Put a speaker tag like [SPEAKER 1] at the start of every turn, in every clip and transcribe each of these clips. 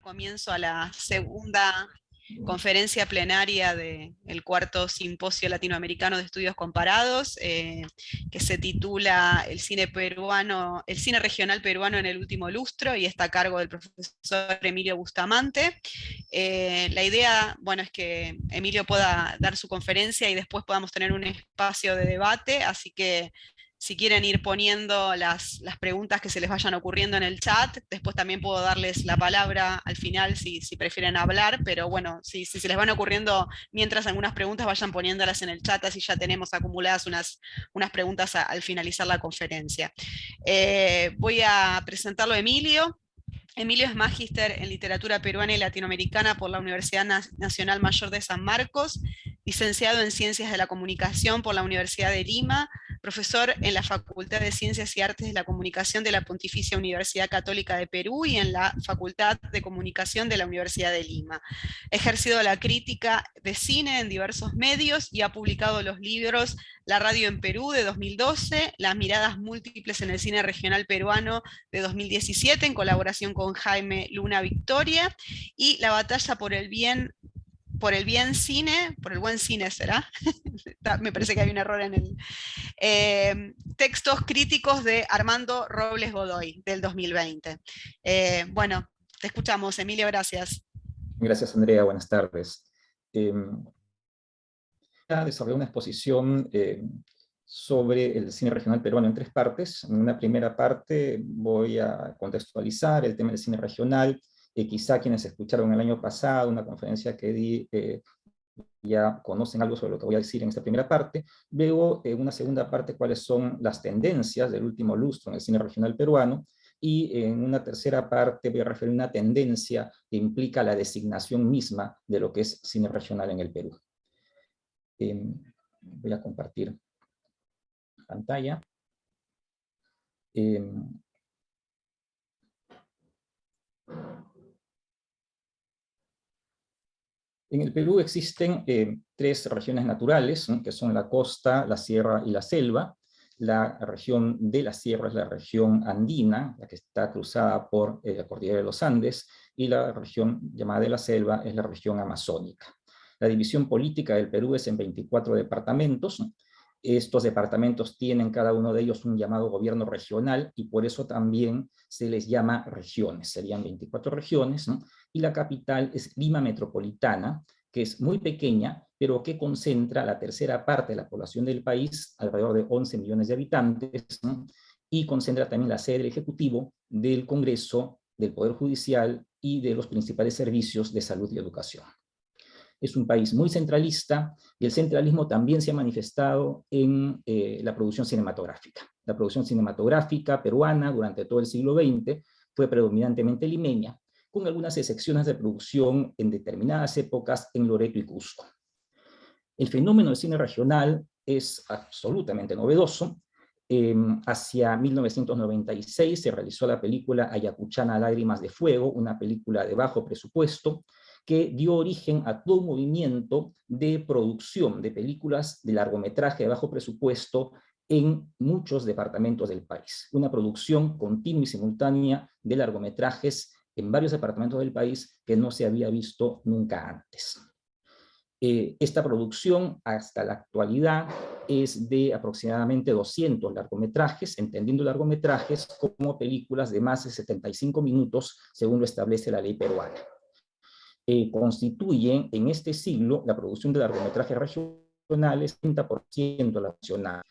[SPEAKER 1] Comienzo a la segunda conferencia plenaria del cuarto simposio latinoamericano de estudios comparados, que se titula el cine peruano, el cine regional peruano en el último lustro, y está a cargo del profesor Emilio Bustamante. La idea, bueno, es que Emilio pueda dar su conferencia y después podamos tener un espacio de debate, así que si quieren ir poniendo las preguntas que se les vayan ocurriendo en el chat, después también puedo darles la palabra al final si prefieren hablar, pero bueno, si se les van ocurriendo mientras algunas preguntas, vayan poniéndolas en el chat, así ya tenemos acumuladas unas preguntas al finalizar la conferencia. Voy a presentarlo a Emilio. Emilio es magíster en literatura peruana y latinoamericana por la Universidad Nacional Mayor de San Marcos, licenciado en Ciencias de la Comunicación por la Universidad de Lima, profesor en la Facultad de Ciencias y Artes de la Comunicación de la Pontificia Universidad Católica de Perú y en la Facultad de Comunicación de la Universidad de Lima. Ha ejercido la crítica de cine en diversos medios y ha publicado los libros La Radio en Perú de 2012, Las miradas múltiples en el cine regional peruano de 2017, en colaboración con Jaime Luna Victoria, y La batalla por el bien cine, por el buen cine será, me parece que hay un error en el, textos críticos de Armando Robles Godoy, del 2020. Bueno, te escuchamos, Emilio, gracias.
[SPEAKER 2] Gracias, Andrea, buenas tardes. Desarrollé una exposición sobre el cine regional peruano en 3 partes. En una primera parte voy a contextualizar el tema del cine regional. Quizá quienes escucharon el año pasado una conferencia que di ya conocen algo sobre lo que voy a decir en esta primera parte. Luego, en una segunda parte, cuáles son las tendencias del último lustro en el cine regional peruano. Y en una tercera parte voy a referir una tendencia que implica la designación misma de lo que es cine regional en el Perú. Voy a compartir pantalla. En el Perú existen 3 regiones naturales, que son la costa, la sierra y la selva. La región de la sierra es la región andina, la que está cruzada por la cordillera de los Andes, y la región llamada de la selva es la región amazónica. La división política del Perú es en 24 departamentos. Estos departamentos tienen cada uno de ellos un llamado gobierno regional, y por eso también se les llama regiones. Serían 24 regiones, ¿no? Y la capital es Lima Metropolitana, que es muy pequeña, pero que concentra la tercera parte de la población del país, alrededor de 11 millones de habitantes, ¿no? Y concentra también la sede del Ejecutivo, del Congreso, del Poder Judicial y de los principales servicios de salud y educación. Es un país muy centralista, y el centralismo también se ha manifestado en la producción cinematográfica. La producción cinematográfica peruana durante todo el siglo XX fue predominantemente limeña, con algunas excepciones de producción en determinadas épocas en Loreto y Cusco. El fenómeno del cine regional es absolutamente novedoso. Hacia 1996 se realizó la película Ayacuchana Lágrimas de Fuego, una película de bajo presupuesto, que dio origen a todo un movimiento de producción de películas de largometraje de bajo presupuesto en muchos departamentos del país. Una producción continua y simultánea de largometrajes en varios departamentos del país que no se había visto nunca antes. Esta producción hasta la actualidad es de aproximadamente 200 largometrajes, entendiendo largometrajes como películas de más de 75 minutos, según lo establece la ley peruana. Constituyen en este siglo la producción de largometrajes regionales 30% de la nacional.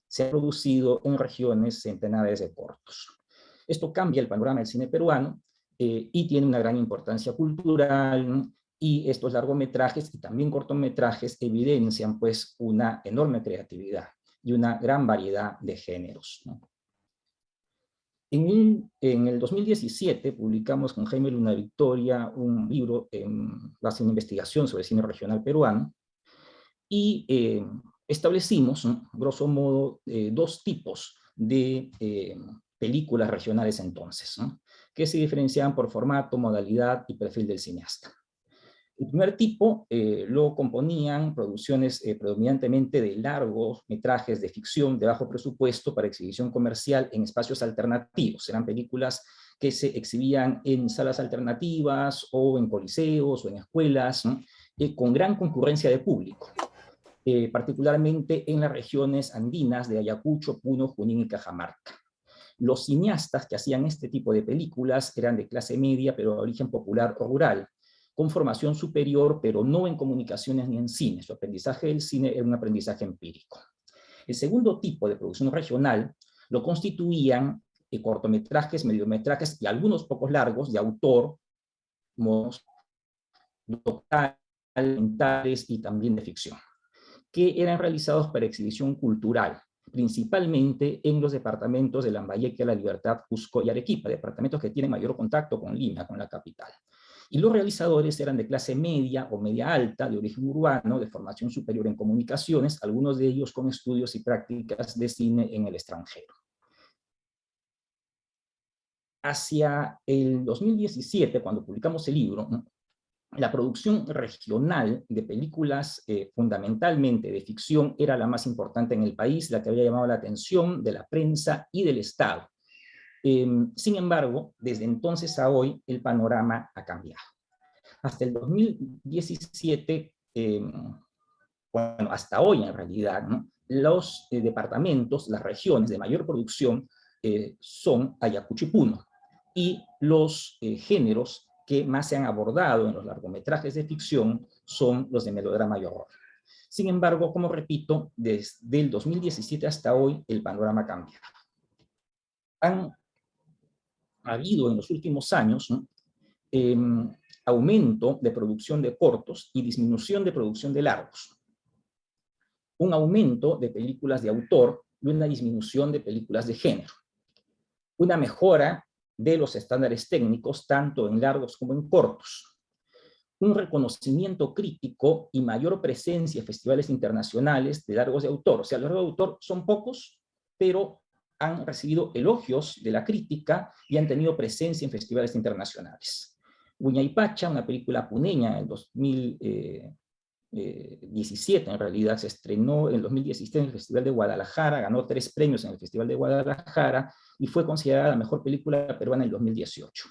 [SPEAKER 2] Se ha producido en regiones centenares de cortos. Esto cambia el panorama del cine peruano y tiene una gran importancia cultural, y estos largometrajes y también cortometrajes evidencian pues una enorme creatividad y una gran variedad de géneros, ¿no? En el 2017 publicamos con Jaime Luna Victoria un libro base en una investigación sobre cine regional peruano, y establecimos, ¿no?, grosso modo, 2 tipos de películas regionales entonces, ¿no?, que se diferenciaban por formato, modalidad y perfil del cineasta. El primer tipo lo componían producciones predominantemente de largos metrajes de ficción de bajo presupuesto para exhibición comercial en espacios alternativos. Eran películas que se exhibían en salas alternativas o en coliseos o en escuelas, ¿no? Con gran concurrencia de público, particularmente en las regiones andinas de Ayacucho, Puno, Junín y Cajamarca. Los cineastas que hacían este tipo de películas eran de clase media, pero de origen popular o rural, con formación superior, pero no en comunicaciones ni en cine. Su aprendizaje del cine era un aprendizaje empírico. El segundo tipo de producción regional lo constituían cortometrajes, mediometrajes y algunos pocos largos de autor, documentales y también de ficción, que eran realizados para exhibición cultural, principalmente en los departamentos de Lambayeque, La Libertad, Cusco y Arequipa, departamentos que tienen mayor contacto con Lima, con la capital. Y los realizadores eran de clase media o media alta, de origen urbano, de formación superior en comunicaciones, algunos de ellos con estudios y prácticas de cine en el extranjero. Hacia el 2017, cuando publicamos el libro, la producción regional de películas fundamentalmente de ficción era la más importante en el país, la que había llamado la atención de la prensa y del Estado. Sin embargo, desde entonces a hoy el panorama ha cambiado. Hasta el 2017, bueno, hasta hoy en realidad, ¿no? Los departamentos, las regiones de mayor producción son Ayacucho y Puno, y los géneros que más se han abordado en los largometrajes de ficción son los de melodrama y horror. Sin embargo, como repito, desde el 2017 hasta hoy el panorama ha cambiado. Han habido en los últimos años, ¿no? Aumento de producción de cortos y disminución de producción de largos. Un aumento de películas de autor y una disminución de películas de género. Una mejora de los estándares técnicos, tanto en largos como en cortos. Un reconocimiento crítico y mayor presencia en festivales internacionales de largos de autor. O sea, los largos de autor son pocos, pero han recibido elogios de la crítica y han tenido presencia en festivales internacionales. Huñaypacha, una película puneña en el 2017, en realidad se estrenó en el 2017 en el Festival de Guadalajara, ganó 3 premios en el Festival de Guadalajara y fue considerada la mejor película peruana en el 2018.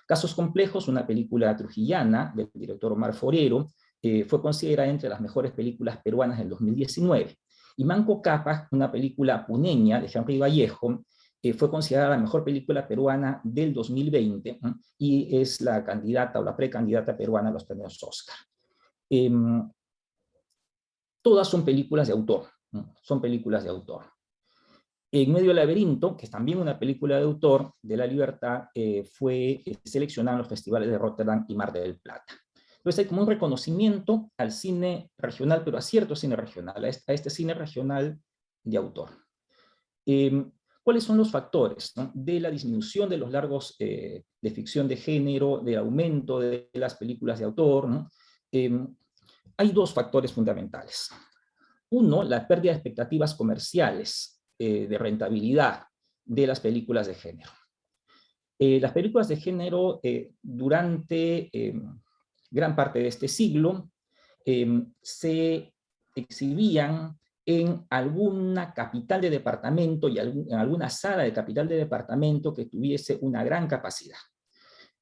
[SPEAKER 2] Casos Complejos, una película trujillana del director Omar Forero, fue considerada entre las mejores películas peruanas del 2019. Y Manco Cápac, una película puneña de Henry Vallejo, fue considerada la mejor película peruana del 2020 y es la candidata o la precandidata peruana a los premios Oscar. Todas son películas de autor, ¿no? Son películas de autor. En Medio del Laberinto, que es también una película de autor de La Libertad, fue seleccionada en los festivales de Rotterdam y Mar del Plata. Entonces hay como un reconocimiento al cine regional, pero a cierto cine regional, a este cine regional de autor. ¿Cuáles son los factores, ¿no? De la disminución de los largos de ficción de género, del aumento de las películas de autor, ¿no? Hay 2 factores fundamentales. Uno, la pérdida de expectativas comerciales, de rentabilidad de las películas de género. Las películas de género durante gran parte de este siglo se exhibían en alguna capital de departamento y en alguna sala de capital de departamento que tuviese una gran capacidad.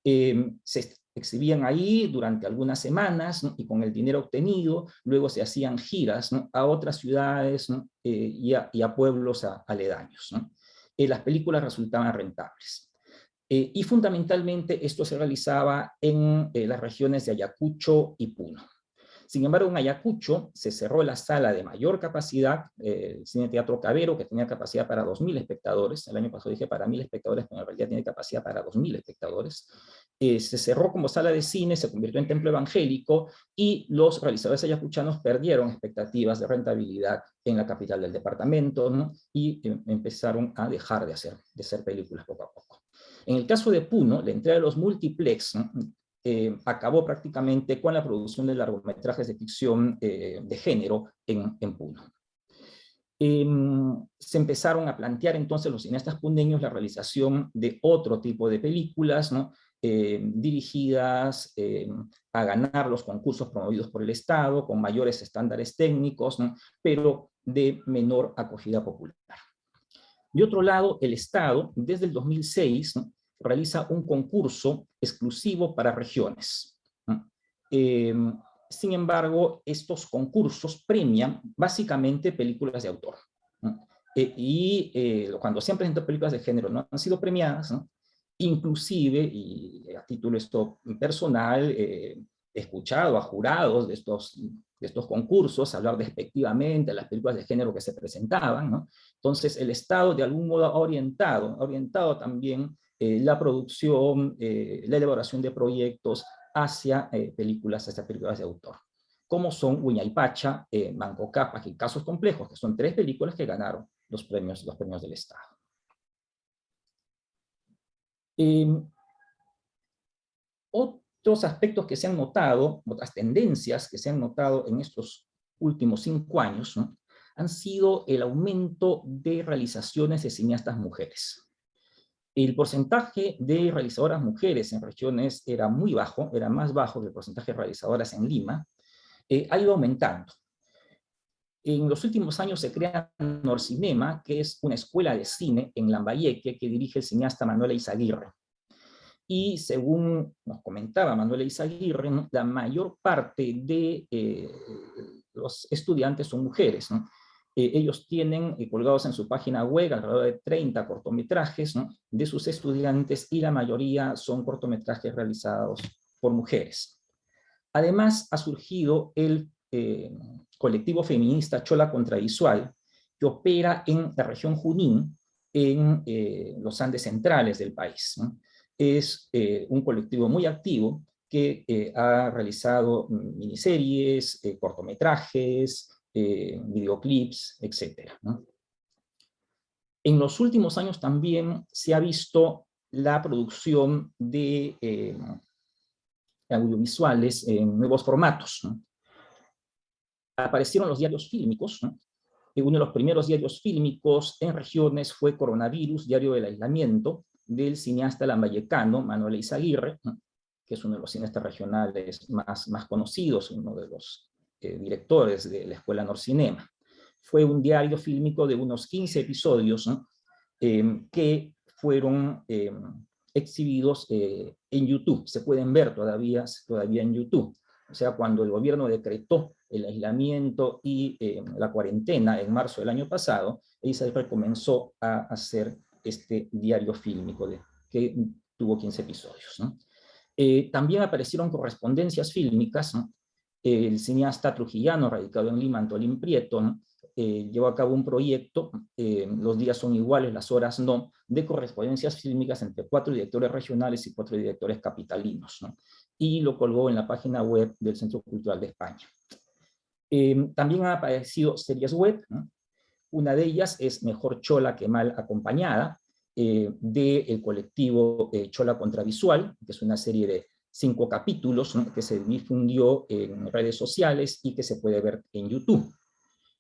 [SPEAKER 2] Se exhibían ahí durante algunas semanas, ¿no? Y con el dinero obtenido, luego se hacían giras, ¿no? A otras ciudades, ¿no? y a pueblos aledaños, ¿no? Las películas resultaban rentables. Y fundamentalmente esto se realizaba en las regiones de Ayacucho y Puno. Sin embargo, en Ayacucho se cerró la sala de mayor capacidad, el Cine Teatro Cabero, que tenía capacidad para 2.000 espectadores. El año pasado dije para 1.000 espectadores, pero en realidad tiene capacidad para 2.000 espectadores. Se cerró como sala de cine, se convirtió en templo evangélico y los realizadores ayacuchanos perdieron expectativas de rentabilidad en la capital del departamento, ¿no? Y empezaron a dejar de hacer películas poco a poco. En el caso de Puno, la entrada de los multiplex, ¿no? Acabó prácticamente con la producción de largometrajes de ficción de género en Puno. Se empezaron a plantear entonces los cineastas puneños la realización de otro tipo de películas, ¿no? Dirigidas a ganar los concursos promovidos por el Estado, con mayores estándares técnicos, ¿no? Pero de menor acogida popular. De otro lado, el Estado, desde el 2006, ¿no? realiza un concurso exclusivo para regiones. Sin embargo, estos concursos premian básicamente películas de autor. Cuando se han presentado películas de género no han sido premiadas, ¿no? Inclusive, y a título esto personal, he escuchado a jurados de estos concursos hablar despectivamente de las películas de género que se presentaban, ¿no? Entonces, el Estado de algún modo ha orientado también la producción, la elaboración de proyectos hacia películas de autor, como son Huayna Manco Cápac y Casos Complejos, que son 3 películas que ganaron los premios del Estado. Otros aspectos que se han notado, otras tendencias que se han notado en estos últimos 5 años, ¿no?, han sido el aumento de realizaciones de cineastas mujeres. El porcentaje de realizadoras mujeres en regiones era muy bajo, era más bajo que el porcentaje de realizadoras en Lima, ha ido aumentando. En los últimos años se crea Norcinema, que es una escuela de cine en Lambayeque que dirige el cineasta Manuel Eizaguirre. Y según nos comentaba Manuel Eizaguirre, ¿no?, la mayor parte de los estudiantes son mujeres, ¿no? Ellos tienen colgados en su página web alrededor de 30 cortometrajes, ¿no?, de sus estudiantes, y la mayoría son cortometrajes realizados por mujeres. Además, ha surgido el colectivo feminista Chola Contravisual, que opera en la región Junín, en los Andes centrales del país, ¿no? Es un colectivo muy activo que ha realizado miniseries, cortometrajes, videoclips, etc., ¿no? En los últimos años también se ha visto la producción de audiovisuales en nuevos formatos, ¿no? Aparecieron los diarios fílmicos, ¿no? Uno de los primeros diarios fílmicos en regiones fue Coronavirus, Diario del Aislamiento, del cineasta lambayecano Manuel Eizaguirre, ¿no?, que es uno de los cineastas regionales más conocidos, uno de los directores de la Escuela Norcinema. Fue un diario fílmico de unos 15 episodios, ¿no?, que fueron exhibidos en YouTube. Se pueden ver todavía en YouTube. O sea, cuando el gobierno decretó el aislamiento y la cuarentena en marzo del año pasado, Eizaguirre comenzó a hacer este diario fílmico que tuvo 15 episodios, ¿no? También aparecieron correspondencias fílmicas, ¿no? El cineasta trujillano radicado en Lima, Antolín Prieto, ¿no?, llevó a cabo un proyecto, Los días son iguales, las horas no, de correspondencias fílmicas entre 4 directores regionales y 4 directores capitalinos, ¿no?, y lo colgó en la página web del Centro Cultural de España. También han aparecido series web, ¿no? Una de ellas es Mejor Chola que Mal Acompañada, del colectivo Chola Contravisual, que es una serie de 5 capítulos, ¿no?, que se difundió en redes sociales y que se puede ver en YouTube.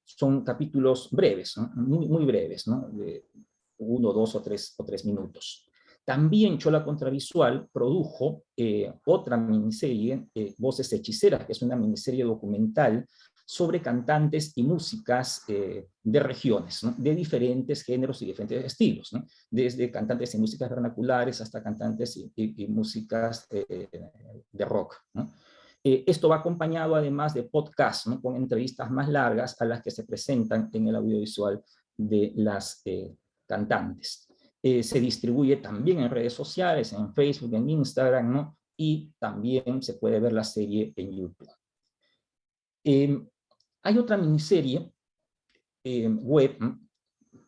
[SPEAKER 2] Son capítulos breves, ¿no?, muy breves, ¿no?, de 1, 2 o 3 minutos. También Chola Contravisual produjo otra miniserie, Voces Hechiceras, que es una miniserie documental sobre cantantes y músicas de regiones, ¿no?, de diferentes géneros y diferentes estilos, ¿no?, desde cantantes y músicas vernaculares hasta cantantes y músicas de rock, ¿no? Esto va acompañado además de podcasts, ¿no?, con entrevistas más largas a las que se presentan en el audiovisual de las cantantes. Se distribuye también en redes sociales, en Facebook, en Instagram, ¿no?, y también se puede ver la serie en YouTube. Hay otra miniserie web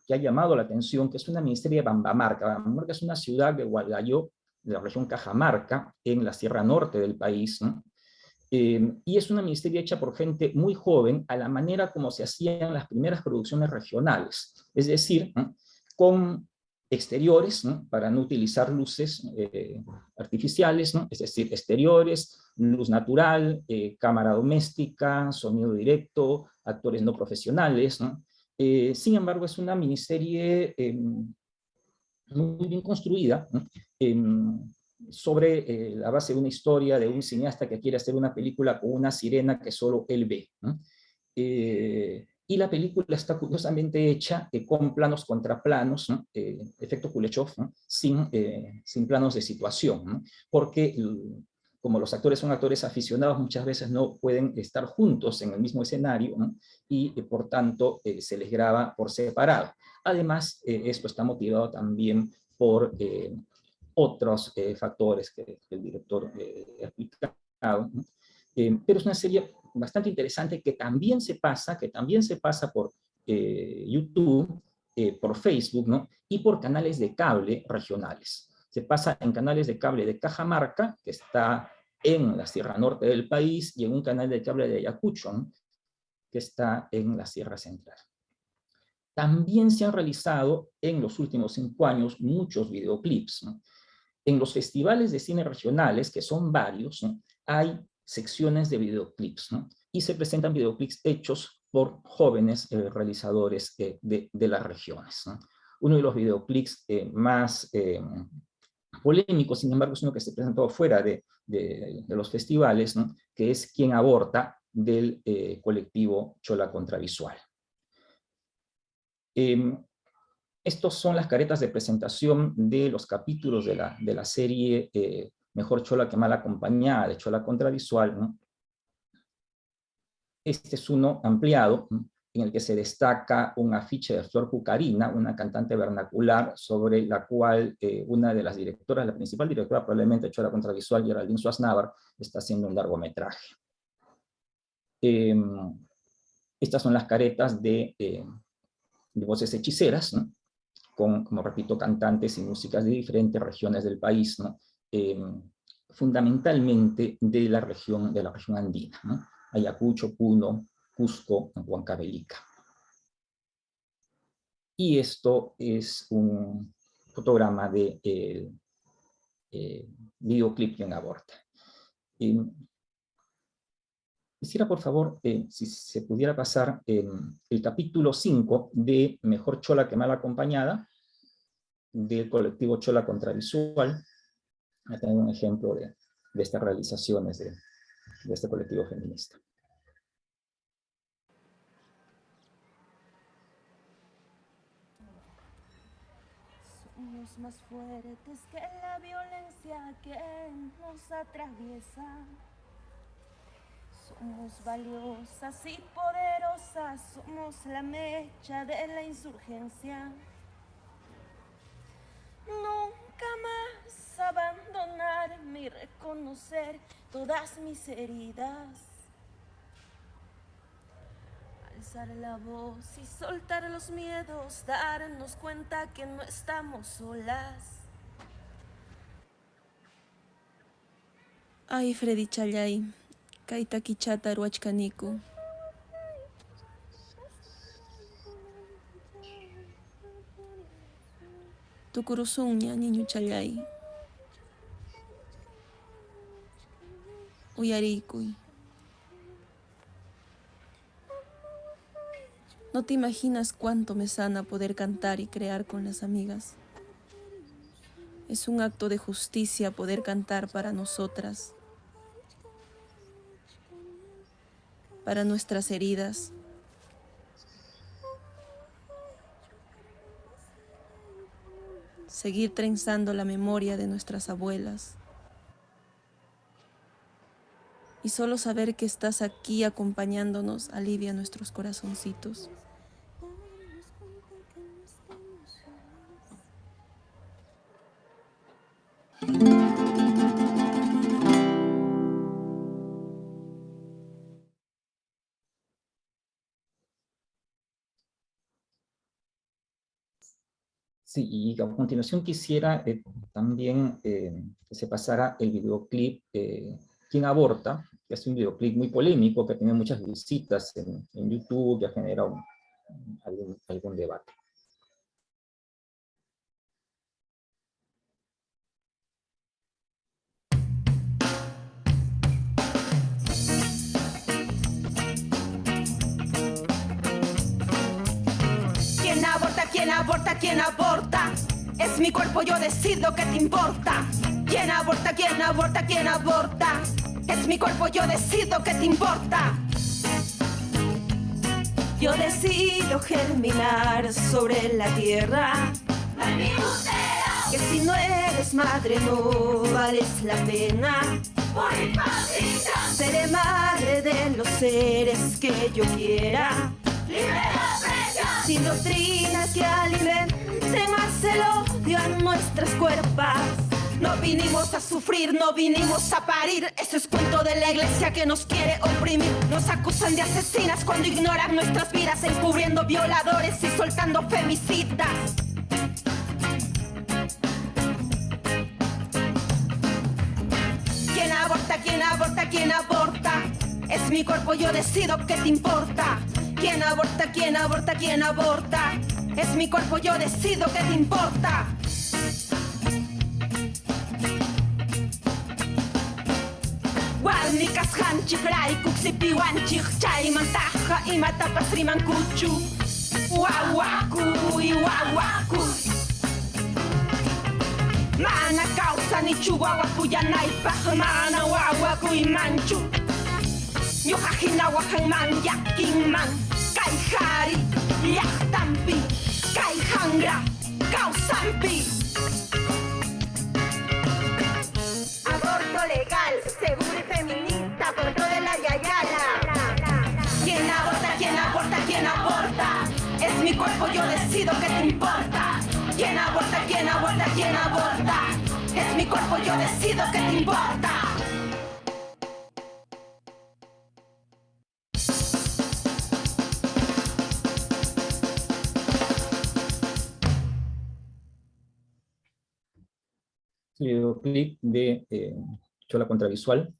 [SPEAKER 2] que ha llamado la atención, que es una miniserie de Bambamarca. Bambamarca es una ciudad de Hualgayo, de la región Cajamarca, en la Sierra Norte del país, ¿no? Y es una miniserie hecha por gente muy joven, a la manera como se hacían las primeras producciones regionales, es decir, ¿no?, con exteriores, ¿no?, para no utilizar luces artificiales, ¿no?, es decir, exteriores, luz natural, cámara doméstica, sonido directo, actores no profesionales, ¿no? Sin embargo, es una miniserie muy bien construida, ¿no?, sobre la base de una historia de un cineasta que quiere hacer una película con una sirena que solo él ve, ¿no? Y la película está curiosamente hecha con planos contra planos, ¿no? Efecto Kuleshov, ¿no? sin planos de situación, ¿no? Porque como los actores son actores aficionados, muchas veces no pueden estar juntos en el mismo escenario, ¿no? Y por tanto se les graba por separado. Además, esto está motivado también por otros factores que el director ha explicado, ¿no? Pero es una serie bastante interesante que también se pasa por YouTube, por Facebook, ¿no? Y por canales de cable regionales. Se pasa en canales de cable de Cajamarca, que está en la Sierra Norte del país, y en un canal de cable de Ayacucho, ¿no? Que está en la Sierra Central. También se han realizado en los últimos 5 años muchos videoclips, ¿no? En los festivales de cine regionales, que son varios, ¿no? Hay secciones de videoclips, ¿no? Y se presentan videoclips hechos por jóvenes realizadores de las regiones, ¿no? Uno de los videoclips más polémicos, sin embargo, es uno que se presentó fuera de los festivales, ¿no? Que es Quien Aborta, del colectivo Chola Contravisual. Estos son las caretas de presentación de los capítulos de la serie Mejor Chola que Mal Acompañada, de Chola Contravisual, ¿no? Este es uno ampliado, ¿no? En el que se destaca un afiche de Flor Cucarina, una cantante vernacular, sobre la cual una de las directoras, la principal directora probablemente de Chola Contravisual, Geraldine Suaznavar, está haciendo un largometraje. Estas son las caretas de voces hechiceras, ¿no? Con, como repito, cantantes y músicas de diferentes regiones del país, ¿no? Fundamentalmente de la región andina, ¿no? Ayacucho, Puno, Cusco, Huancavelica. Y esto es un fotograma de videoclip Quien Aborta. Quisiera, por favor, si se pudiera pasar el capítulo 5 de Mejor Chola que Mal Acompañada, del colectivo Chola Contravisual. A tener un ejemplo de estas realizaciones de este colectivo feminista.
[SPEAKER 3] Somos más fuertes que la violencia que nos atraviesa. Somos valiosas y poderosas, somos la mecha de la insurgencia. Nunca más abandonarme y reconocer todas mis heridas. Alzar la voz y soltar los miedos, darnos cuenta que no estamos solas. Ay, Freddy Chayay, kaita kichata ruachkaniku. Tukurusuña, niño Chayay. Uyarikuy. No te imaginas cuánto me sana poder cantar y crear con las amigas. Es un acto de justicia poder cantar para nosotras, para nuestras heridas. Seguir trenzando la memoria de nuestras abuelas. Y solo saber que estás aquí acompañándonos alivia nuestros corazoncitos.
[SPEAKER 2] Sí, y a continuación quisiera también que se pasara el videoclip Quien Aborta, que es un videoclip muy polémico, que tiene muchas visitas en YouTube, que ha generado algún debate.
[SPEAKER 4] ¿Quién aborta, quién aborta, quién aborta? Es mi cuerpo, yo decido qué te importa. ¿Quién aborta, quién aborta, quién aborta? Es mi cuerpo, yo decido qué te importa. Yo decido germinar sobre la tierra. Que si no eres madre no vales la pena. Seré madre de los seres que yo quiera. Sin doctrinas que alimenten más el odio en nuestras cuerpas. No vinimos a sufrir, no vinimos a parir. Eso es cuento de la iglesia que nos quiere oprimir. Nos acusan de asesinas cuando ignoran nuestras vidas, encubriendo violadores y soltando femicidas. ¿Quién aborta, quién aborta, quién aborta? Es mi cuerpo, yo decido qué te importa. ¿Quién aborta, quién aborta, quién aborta? Es mi cuerpo, yo decido qué te importa. Warmikas hanchik raikuk sipiwanchik chaymantaja imatapas rimankuchu. Wawaku y wawaku. Mana causa ni chuwawaku yanaypaj mana wawaku y manchu. Ñuqajina wajanman yakinman kay qhari llaqtanpi kay hangra kawsanpi. Aborto legal, seguro y feminista, control de la yayala. ¿Quién aborta, quién aborta, quién aborta? Es mi cuerpo, yo decido qué te importa. ¿Quién aborta, quién aborta, quién aborta? Es mi cuerpo, yo decido qué te importa.
[SPEAKER 2] Videoclip de Chola Contravisual,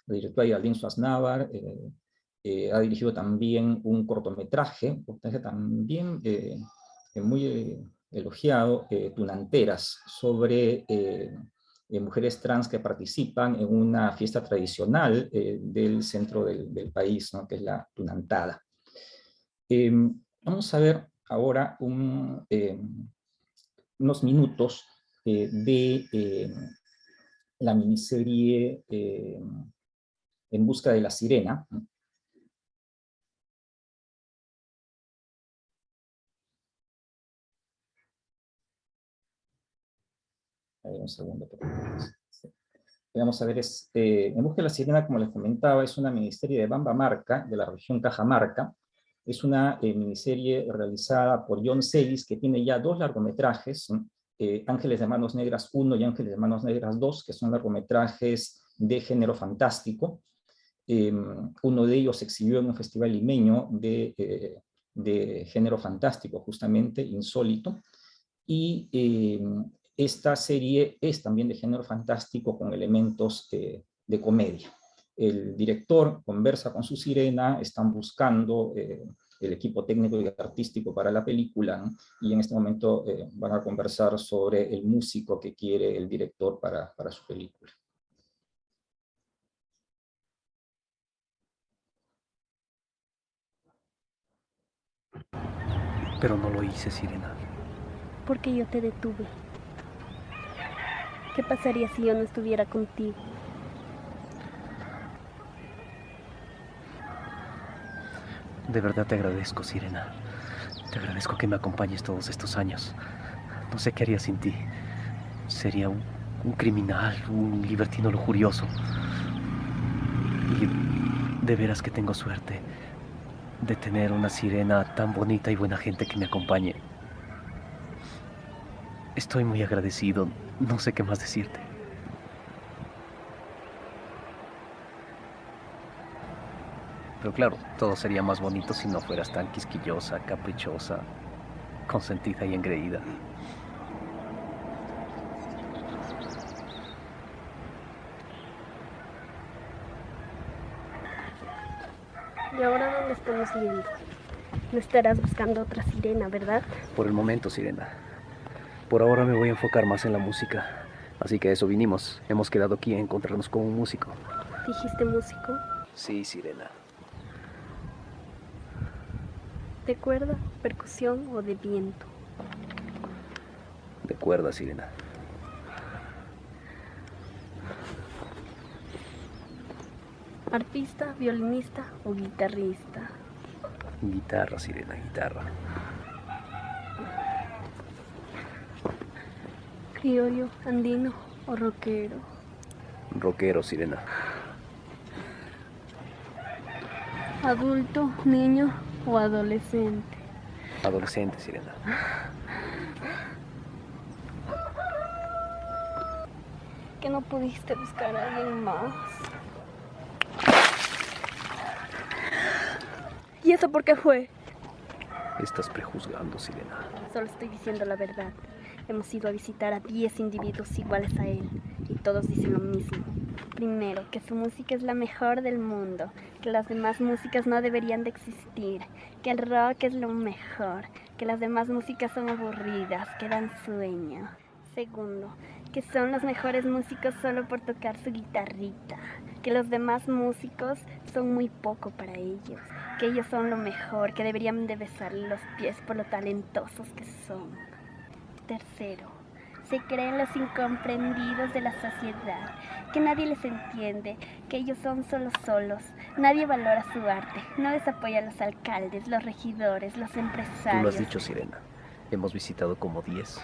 [SPEAKER 2] la directora Yaldín Suaznavar, ha dirigido también un cortometraje también muy elogiado, Tunanteras, sobre mujeres trans que participan en una fiesta tradicional del centro del país, ¿no?, que es la Tunantada. Vamos a ver ahora unos minutos de la miniserie En busca de la sirena. A ver, un segundo. Vamos a ver, En busca de la sirena, como les comentaba, es una miniserie de Bamba Marca, de la región Cajamarca. Es una miniserie realizada por John Celis, que tiene ya 2 largometrajes, Ángeles de Manos Negras 1 y Ángeles de Manos Negras 2, que son largometrajes de género fantástico. Uno de ellos se exhibió en un festival limeño de género fantástico, justamente, Insólito. Y esta serie es también de género fantástico con elementos de comedia. El director conversa con su sirena, están buscando el equipo técnico y artístico para la película, ¿no? Y en este momento van a conversar sobre el músico que quiere el director para su película.
[SPEAKER 5] Pero no lo hice, sirena.
[SPEAKER 6] Porque yo te detuve. ¿Qué pasaría si yo no estuviera contigo?
[SPEAKER 5] De verdad te agradezco, sirena. Te agradezco que me acompañes todos estos años. No sé qué haría sin ti. Sería un criminal, un libertino lujurioso. Y de veras que tengo suerte de tener una sirena tan bonita y buena gente que me acompañe. Estoy muy agradecido. No sé qué más decirte. Pero claro, todo sería más bonito si no fueras tan quisquillosa, caprichosa, consentida y engreída.
[SPEAKER 6] Y ahora dónde estamos yendo. No estarás buscando otra sirena, ¿verdad?
[SPEAKER 5] Por el momento, sirena. Por ahora me voy a enfocar más en la música. Así que a eso vinimos. Hemos quedado aquí a encontrarnos con un músico.
[SPEAKER 6] ¿Dijiste músico?
[SPEAKER 5] Sí, sirena.
[SPEAKER 6] ¿De cuerda, percusión o de viento?
[SPEAKER 5] De cuerda, sirena.
[SPEAKER 6] ¿Arpista, violinista o guitarrista?
[SPEAKER 5] Guitarra, Sirena, guitarra.
[SPEAKER 6] Criollo, andino o rockero.
[SPEAKER 5] Rockero, Sirena.
[SPEAKER 6] Adulto, niño o adolescente.
[SPEAKER 5] Adolescente, Sirena.
[SPEAKER 6] Que no pudiste buscar a alguien más. ¿Y eso por qué fue?
[SPEAKER 5] Estás prejuzgando, Sirena.
[SPEAKER 6] Solo estoy diciendo la verdad. Hemos ido a visitar a 10 individuos iguales a él y todos dicen lo mismo. Primero, que su música es la mejor del mundo, que las demás músicas no deberían de existir, que el rock es lo mejor, que las demás músicas son aburridas, que dan sueño. Segundo, que son los mejores músicos solo por tocar su guitarrita, que los demás músicos son muy poco para ellos, que ellos son lo mejor, que deberían de besarle los pies por lo talentosos que son. Tercero, se creen los incomprendidos de la sociedad, que nadie les entiende, que ellos son solos, nadie valora su arte, no les apoya a los alcaldes, los regidores, los empresarios.
[SPEAKER 5] Tú lo has dicho, Sirena. Hemos visitado como 10.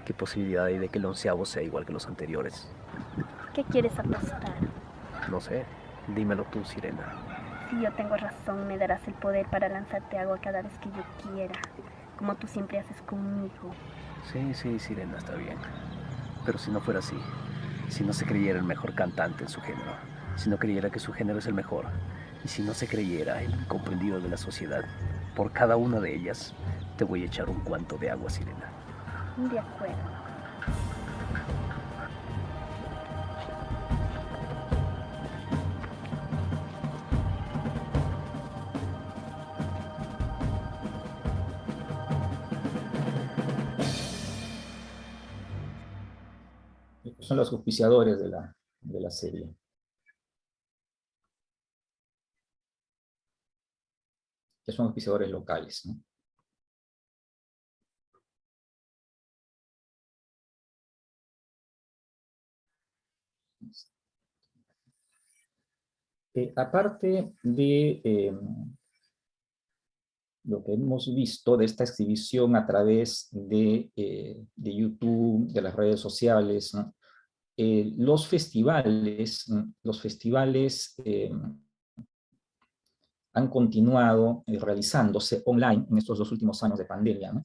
[SPEAKER 5] ¿Qué posibilidad hay de que el 11º sea igual que los anteriores?
[SPEAKER 6] ¿Qué quieres apostar?
[SPEAKER 5] No sé. Dímelo tú, Sirena.
[SPEAKER 6] Si yo tengo razón, me darás el poder para lanzarte agua cada vez que yo quiera, como tú siempre haces conmigo.
[SPEAKER 5] Sí, Sirena, está bien. Pero si no fuera así, si no se creyera el mejor cantante en su género, si no creyera que su género es el mejor, y si no se creyera el incomprendido de la sociedad, por cada una de ellas, te voy a echar un guanto de agua, Sirena.
[SPEAKER 6] De acuerdo.
[SPEAKER 2] Son los auspiciadores de la serie. Que son auspiciadores locales, ¿no? Aparte de lo que hemos visto de esta exhibición a través de YouTube, de las redes sociales, ¿no? Los festivales han continuado realizándose online en estos 2 últimos años de pandemia, ¿no?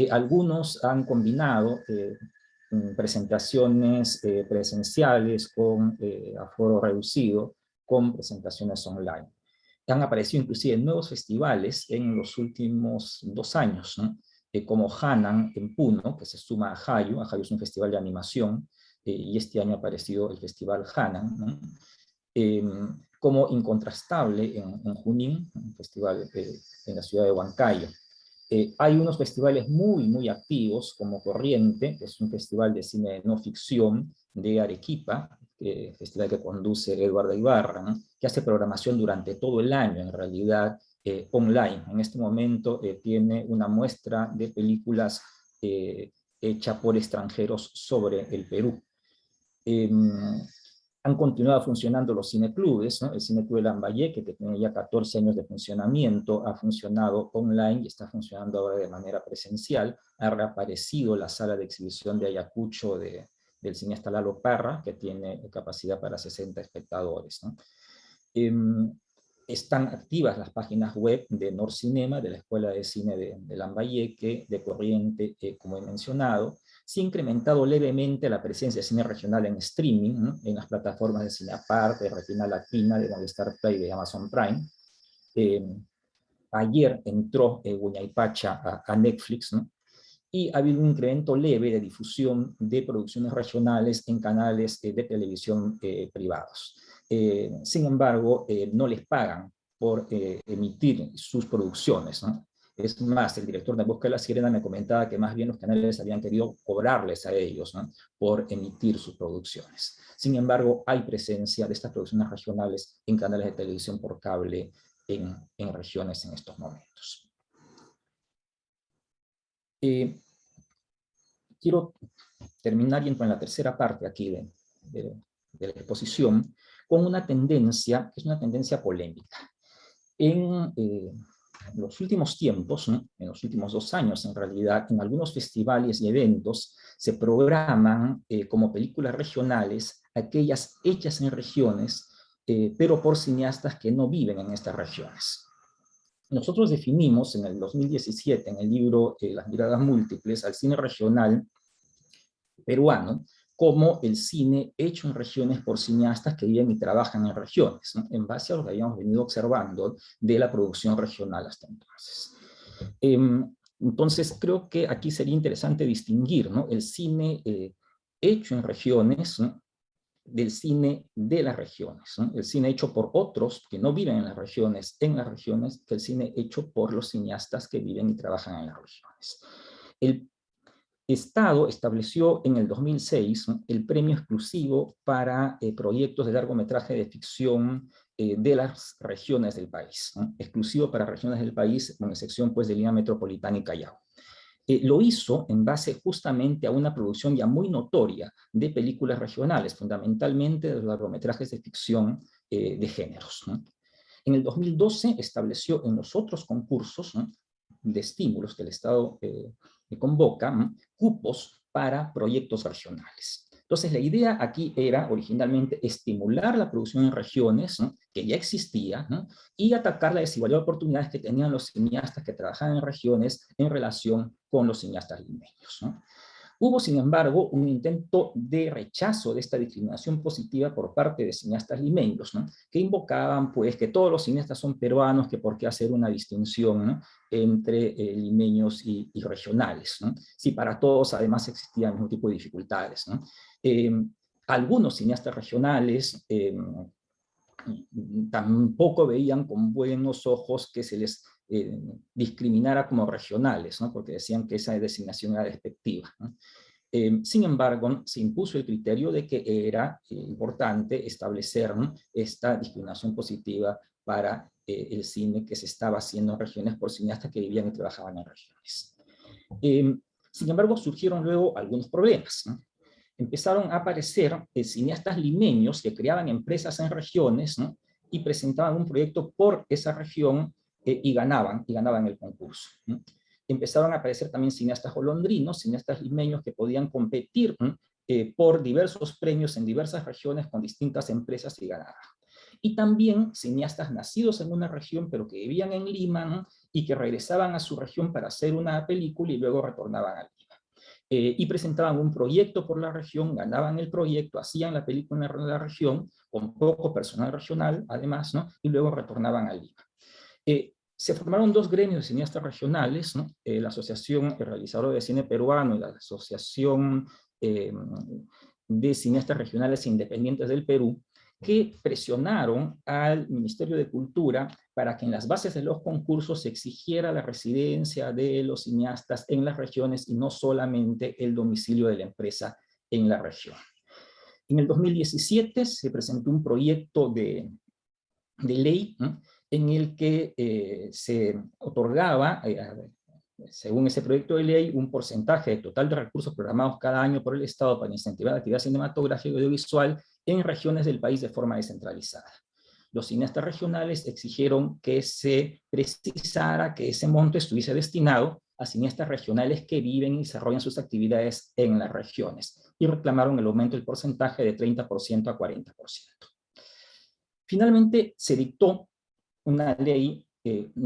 [SPEAKER 2] Algunos han combinado presentaciones presenciales con aforo reducido, con presentaciones online. Han aparecido inclusive nuevos festivales en los últimos 2 años, ¿no? Como Hanan en Puno, que se suma a Hayu. Hayu es un festival de animación, y este año ha aparecido el Festival Hanan, ¿no? Como Incontrastable en Junín, un festival en la ciudad de Huancayo. Hay unos festivales muy activos, como Corriente, que es un festival de cine de no ficción de Arequipa, festival que conduce Eduardo Ibarra, ¿no? Que hace programación durante todo el año, en realidad online. En este momento tiene una muestra de películas hecha por extranjeros sobre el Perú. Han continuado funcionando los cineclubes, ¿no? El Cineclub de Lambayeque, que tiene ya 14 años de funcionamiento, ha funcionado online y está funcionando ahora de manera presencial. Ha reaparecido la sala de exhibición de Ayacucho del cineasta Lalo Parra, que tiene capacidad para 60 espectadores, ¿no? Están activas las páginas web de Norcinema, de la Escuela de Cine de Lambayeque, de Corriente, como he mencionado. Se ha incrementado levemente la presencia de cine regional en streaming, ¿no? En las plataformas de Cineaparte, de Retina Latina, de Movistar Play y de Amazon Prime. Ayer entró Huaypacha a Netflix, ¿no? Y ha habido un incremento leve de difusión de producciones regionales en canales de televisión privados. Sin embargo, no les pagan por emitir sus producciones, ¿no? Es más, el director de Busca de la Sirena me comentaba que más bien los canales habían querido cobrarles a ellos, ¿no? Por emitir sus producciones. Sin embargo, hay presencia de estas producciones regionales en canales de televisión por cable en regiones en estos momentos. Quiero terminar y entro en la tercera parte aquí de la exposición con una tendencia, que es una tendencia polémica. En los últimos tiempos, ¿no? En los últimos 2 años en realidad, en algunos festivales y eventos se programan como películas regionales aquellas hechas en regiones, pero por cineastas que no viven en estas regiones. Nosotros definimos en el 2017, en el libro Las miradas múltiples, al cine regional peruano como el cine hecho en regiones por cineastas que viven y trabajan en regiones, ¿no? En base a lo que habíamos venido observando de la producción regional hasta entonces. Entonces, creo que aquí sería interesante distinguir, ¿no?, el cine hecho en regiones, ¿no?, del cine de las regiones, ¿no? El cine hecho por otros que no viven en las regiones, que el cine hecho por los cineastas que viven y trabajan en las regiones. El Estado estableció en el 2006, ¿no?, el premio exclusivo para proyectos de largometraje de ficción de las regiones del país, ¿no?, exclusivo para regiones del país, con excepción pues de Lima Metropolitana y Callao. Lo hizo en base justamente a una producción ya muy notoria de películas regionales, fundamentalmente de los largometrajes de ficción de géneros, ¿no? En el 2012 estableció en los otros concursos, ¿no?, de estímulos que el Estado convoca, ¿no?, cupos para proyectos regionales. Entonces la idea aquí era originalmente estimular la producción en regiones, ¿no?, que ya existía, ¿no?, y atacar la desigualdad de oportunidades que tenían los cineastas que trabajaban en regiones en relación con los cineastas limeños, ¿no? Hubo, sin embargo, un intento de rechazo de esta discriminación positiva por parte de cineastas limeños, ¿no?, que invocaban pues que todos los cineastas son peruanos, que por qué hacer una distinción, ¿no?, entre limeños y regionales, ¿no?, si para todos además existían el mismo tipo de dificultades, ¿no? Algunos cineastas regionales tampoco veían con buenos ojos que se les discriminara como regionales, ¿no?, porque decían que esa designación era despectiva, ¿no? Sin embargo, se impuso el criterio de que era importante establecer, ¿no?, esta discriminación positiva para el cine que se estaba haciendo en regiones por cineastas que vivían y trabajaban en regiones. Sin embargo, surgieron luego algunos problemas, ¿no? Empezaron a aparecer cineastas limeños que creaban empresas en regiones, ¿no?, y presentaban un proyecto por esa región y ganaban el concurso, ¿no? Empezaron a aparecer también cineastas golondrinos, cineastas limeños que podían competir, ¿no?, por diversos premios en diversas regiones con distintas empresas y ganaban. Y también cineastas nacidos en una región pero que vivían en Lima, ¿no?, y que regresaban a su región para hacer una película y luego retornaban a Lima. Y presentaban un proyecto por la región, ganaban el proyecto, hacían la película en la región, con poco personal regional, además, ¿no?, y luego retornaban a Lima. Se formaron 2 gremios de cineastas regionales, ¿no?, la Asociación Realizadora de Cine Peruano y la Asociación de Cineastas Regionales Independientes del Perú, que presionaron al Ministerio de Cultura para que en las bases de los concursos se exigiera la residencia de los cineastas en las regiones y no solamente el domicilio de la empresa en la región. En el 2017 se presentó un proyecto de ley, ¿no?, en el que se otorgaba, según ese proyecto de ley, un porcentaje de total de recursos programados cada año por el Estado para incentivar la actividad cinematográfica y audiovisual en regiones del país de forma descentralizada. Los cineastas regionales exigieron que se precisara que ese monto estuviese destinado a cineastas regionales que viven y desarrollan sus actividades en las regiones, y reclamaron el aumento del porcentaje de 30% a 40%. Finalmente se dictó una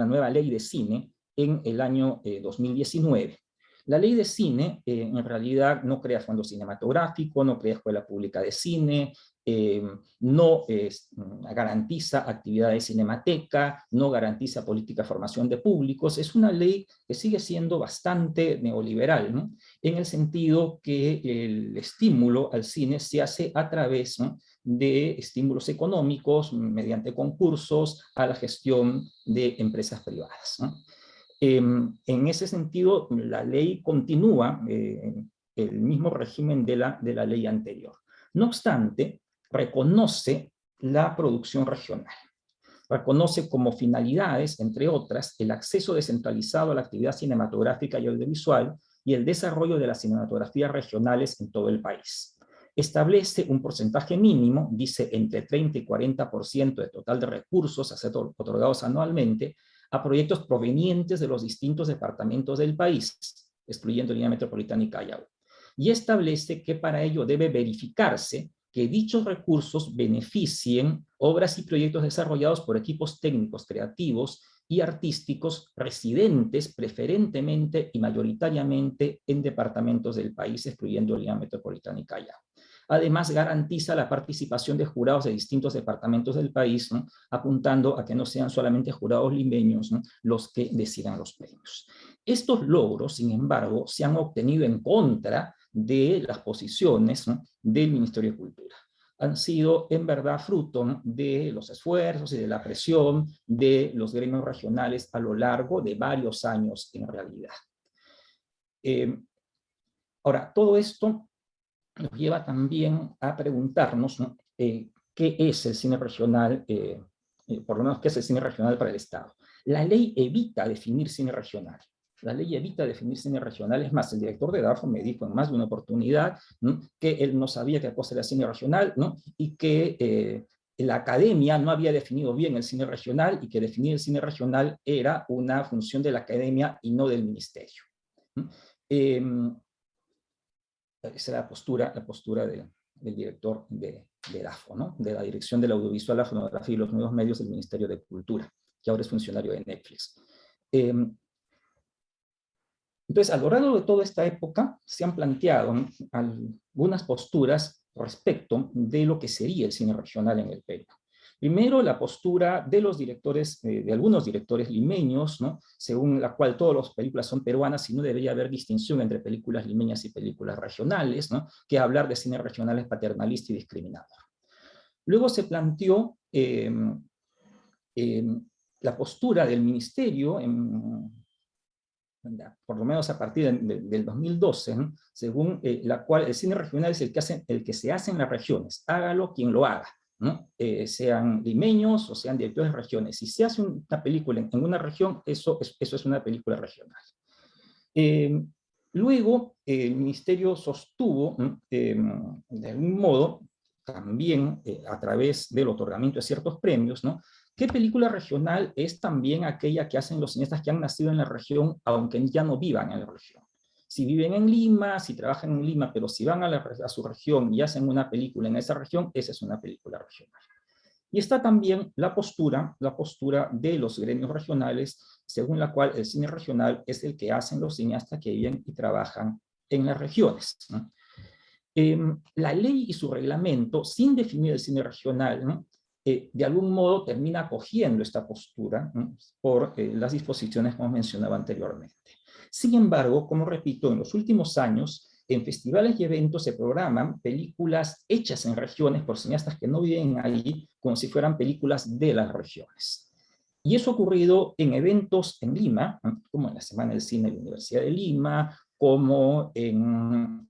[SPEAKER 2] nueva ley de cine en el año 2019. La ley de cine en realidad no crea fondo cinematográfico, no crea escuela pública de cine, no garantiza actividad de cinemateca, no garantiza política de formación de públicos. Es una ley que sigue siendo bastante neoliberal, ¿no?, en el sentido que el estímulo al cine se hace a través, ¿no?, de estímulos económicos mediante concursos a la gestión de empresas privadas, ¿no? En ese sentido, la ley continúa el mismo régimen de la ley anterior. No obstante, reconoce la producción regional. Reconoce como finalidades, entre otras, el acceso descentralizado a la actividad cinematográfica y audiovisual y el desarrollo de las cinematografías regionales en todo el país. Establece un porcentaje mínimo, dice entre 30 y 40% de total de recursos a ser otorgados anualmente, a proyectos provenientes de los distintos departamentos del país, excluyendo Lima Metropolitana y Callao. Y establece que para ello debe verificarse que dichos recursos beneficien obras y proyectos desarrollados por equipos técnicos, creativos y artísticos residentes preferentemente y mayoritariamente en departamentos del país, excluyendo Lima Metropolitana y Callao. Además, garantiza la participación de jurados de distintos departamentos del país, ¿no?, apuntando a que no sean solamente jurados limeños, ¿no?, los que decidan los premios. Estos logros, sin embargo, se han obtenido en contra de las posiciones, ¿no?, del Ministerio de Cultura. Han sido en verdad fruto, ¿no?, de los esfuerzos y de la presión de los gremios regionales a lo largo de varios años en realidad. Ahora, todo esto nos lleva también a preguntarnos, ¿no?, qué es el cine regional, por lo menos qué es el cine regional para el Estado. La ley evita definir cine regional. La ley evita definir cine regional. Es más, el director de DARFO me dijo en más de una oportunidad, ¿no?, que él no sabía qué cosa era cine regional, ¿no?, y que la academia no había definido bien el cine regional y que definir el cine regional era una función de la academia y no del ministerio. Esa es la postura del director de DAFO, ¿no?, de la Dirección del Audiovisual, la Fonografía y los Nuevos Medios del Ministerio de Cultura, que ahora es funcionario de Netflix. Entonces, a lo largo de toda esta época se han planteado, ¿no?, algunas posturas respecto de lo que sería el cine regional en el Perú. Primero, la postura de los directores, de algunos directores limeños, ¿no?, según la cual todas las películas son peruanas y no debería haber distinción entre películas limeñas y películas regionales, ¿no?, que hablar de cine regional es paternalista y discriminador. Luego se planteó la postura del ministerio, por lo menos a partir del 2012, ¿no?, según la cual el cine regional es el que se hace en las regiones, hágalo quien lo haga, ¿no?, sean limeños o sean directores de regiones. Si se hace una película en una región, eso es una película regional. Luego, el ministerio sostuvo, de algún modo, también a través del otorgamiento de ciertos premios, ¿no?, ¿qué película regional es también aquella que hacen los cineastas que han nacido en la región, aunque ya no vivan en la región? Si viven en Lima, si trabajan en Lima, pero si van a su región y hacen una película en esa región, esa es una película regional. Y está también la postura de los gremios regionales, según la cual el cine regional es el que hacen los cineastas que viven y trabajan en las regiones, ¿no? La ley y su reglamento, sin definir el cine regional, ¿no?, de algún modo termina acogiendo esta postura, ¿no?, por las disposiciones como mencionaba anteriormente. Sin embargo, como repito, en los últimos años, en festivales y eventos se programan películas hechas en regiones por cineastas que no viven allí, como si fueran películas de las regiones. Y eso ha ocurrido en eventos en Lima, ¿no?, como en la Semana del Cine de la Universidad de Lima, como en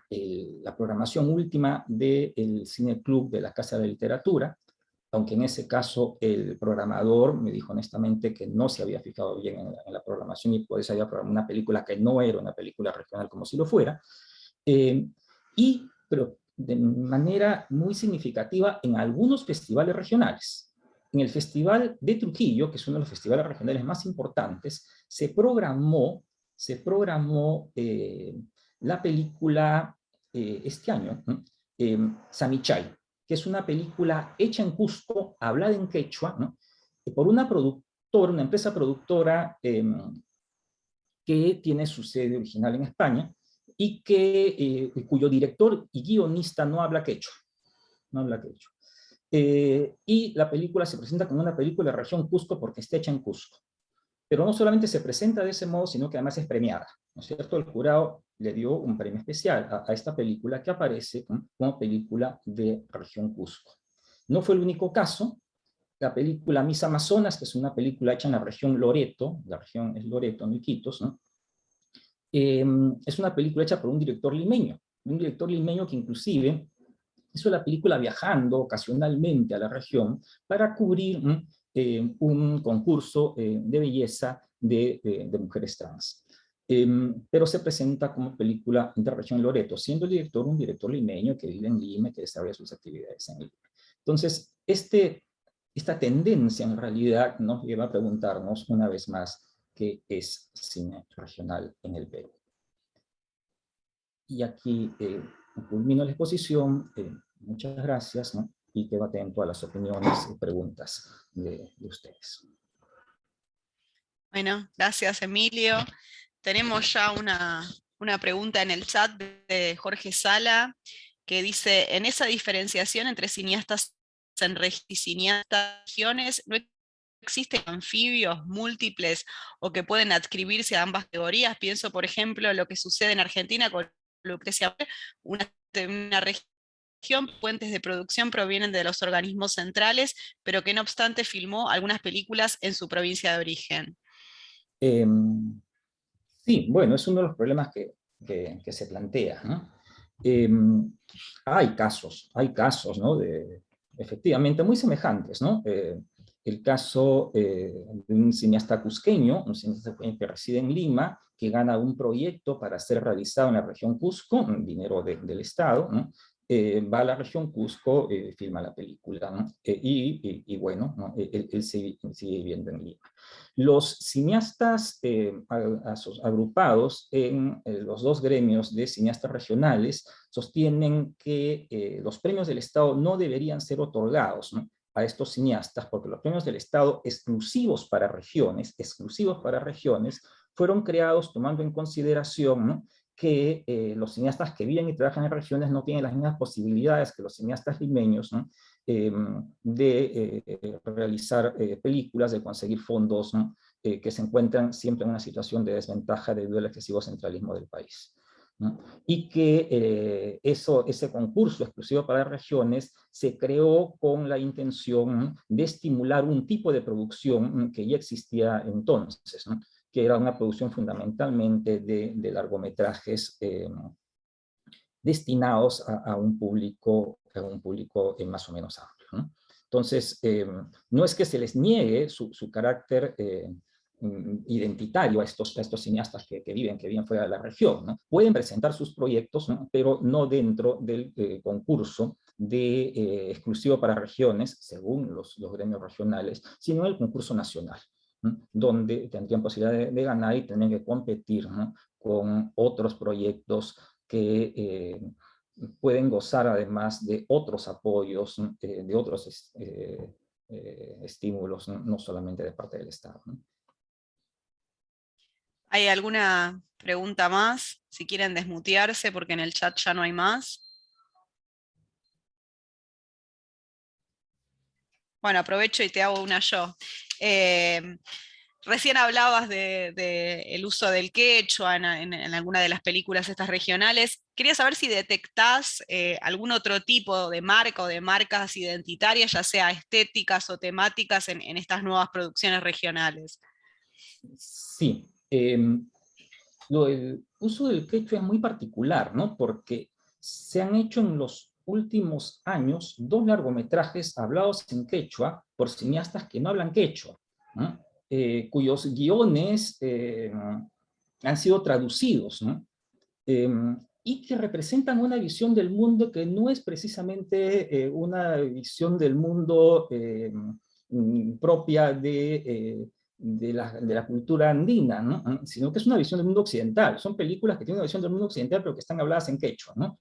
[SPEAKER 2] la programación última del Cine Club de la Casa de Literatura, aunque en ese caso el programador me dijo honestamente que no se había fijado bien en la programación y por eso había programado una película que no era una película regional como si lo fuera, pero de manera muy significativa en algunos festivales regionales. En el Festival de Trujillo, que es uno de los festivales regionales más importantes, se programó la película este año, Samichay, que es una película hecha en Cusco, hablada en quechua, ¿no?, por una empresa productora que tiene su sede original en España y cuyo director y guionista no habla quechua. Y la película se presenta como una película de la región Cusco porque está hecha en Cusco. Pero no solamente se presenta de ese modo, sino que además es premiada, ¿no es cierto? El jurado le dio un premio especial a esta película que aparece como película de región Cusco. No fue el único caso. La película Mis Amazonas, que es una película hecha en la región Loreto, la región es Loreto, no Iquitos, ¿no?, es una película hecha por un director limeño que inclusive hizo la película viajando ocasionalmente a la región para cubrir un concurso de belleza de mujeres trans. Pero se presenta como película de región Loreto, siendo el director un director limeño que vive en Lima y que desarrolla sus actividades en Lima. Entonces, este esta tendencia en realidad nos lleva a preguntarnos una vez más qué es cine regional en el Perú. Y aquí culmino la exposición. Muchas gracias, ¿no? Y quedo atento a las opiniones y preguntas de ustedes.
[SPEAKER 1] Bueno, gracias Emilio. Tenemos ya una pregunta en el chat de Jorge Sala, que dice, en esa diferenciación entre cineastas y cineastas regiones, ¿no existen anfibios múltiples o que pueden adscribirse a ambas categorías? Pienso, por ejemplo, lo que sucede en Argentina con Lucrecia, una región, puentes de producción provienen de los organismos centrales, pero que no obstante filmó algunas películas en su provincia de origen.
[SPEAKER 2] Sí, bueno, es uno de los problemas que se plantea, ¿no? Hay casos, ¿no? Efectivamente, muy semejantes, ¿no? El caso de un cineasta cusqueño, un cineasta que reside en Lima, que gana un proyecto para ser realizado en la región Cusco, un dinero del Estado, ¿no? Va a la región Cusco, filma la película, ¿no? Y bueno, ¿no? Él sigue viviendo en Lima. Los cineastas agrupados en los dos gremios de cineastas regionales sostienen que los premios del Estado no deberían ser otorgados, ¿no?, a estos cineastas, porque los premios del Estado exclusivos para regiones, fueron creados tomando en consideración, ¿no?, que los cineastas que viven y trabajan en regiones no tienen las mismas posibilidades que los cineastas limeños, ¿no?, de realizar películas, de conseguir fondos, ¿no?, que se encuentran siempre en una situación de desventaja debido al excesivo centralismo del país, ¿no? Y que ese concurso exclusivo para regiones se creó con la intención de estimular un tipo de producción que ya existía entonces, ¿no?, que era una producción fundamentalmente de largometrajes destinados a un público más o menos amplio, ¿no? Entonces, no es que se les niegue su carácter identitario a estos cineastas que viven fuera de la región, ¿no? Pueden presentar sus proyectos, ¿no?, pero no dentro del concurso exclusivo para regiones, según los gremios regionales, sino en el concurso nacional, ¿no?, donde tendrían posibilidad de ganar y tendrían que competir, ¿no?, con otros proyectos que pueden gozar además de otros apoyos, de otros estímulos, no solamente de parte del Estado, ¿no?
[SPEAKER 1] ¿Hay alguna pregunta más? Si quieren desmutearse, porque en el chat ya no hay más. Bueno, aprovecho y te hago una yo. Recién hablabas del uso del quechua en alguna de las películas estas regionales. Quería saber si detectás algún otro tipo de marca o de marcas identitarias, ya sea estéticas o temáticas, en estas nuevas producciones regionales.
[SPEAKER 2] Sí. El uso del quechua es muy particular, ¿no?, porque se han hecho en los últimos años 2 largometrajes hablados en quechua por cineastas que no hablan quechua, ¿no?, cuyos guiones han sido traducidos, ¿no?, y que representan una visión del mundo que no es precisamente una visión del mundo propia de la cultura andina, ¿no?, sino que es una visión del mundo occidental. Son películas que tienen una visión del mundo occidental, pero que están habladas en quechua, ¿no?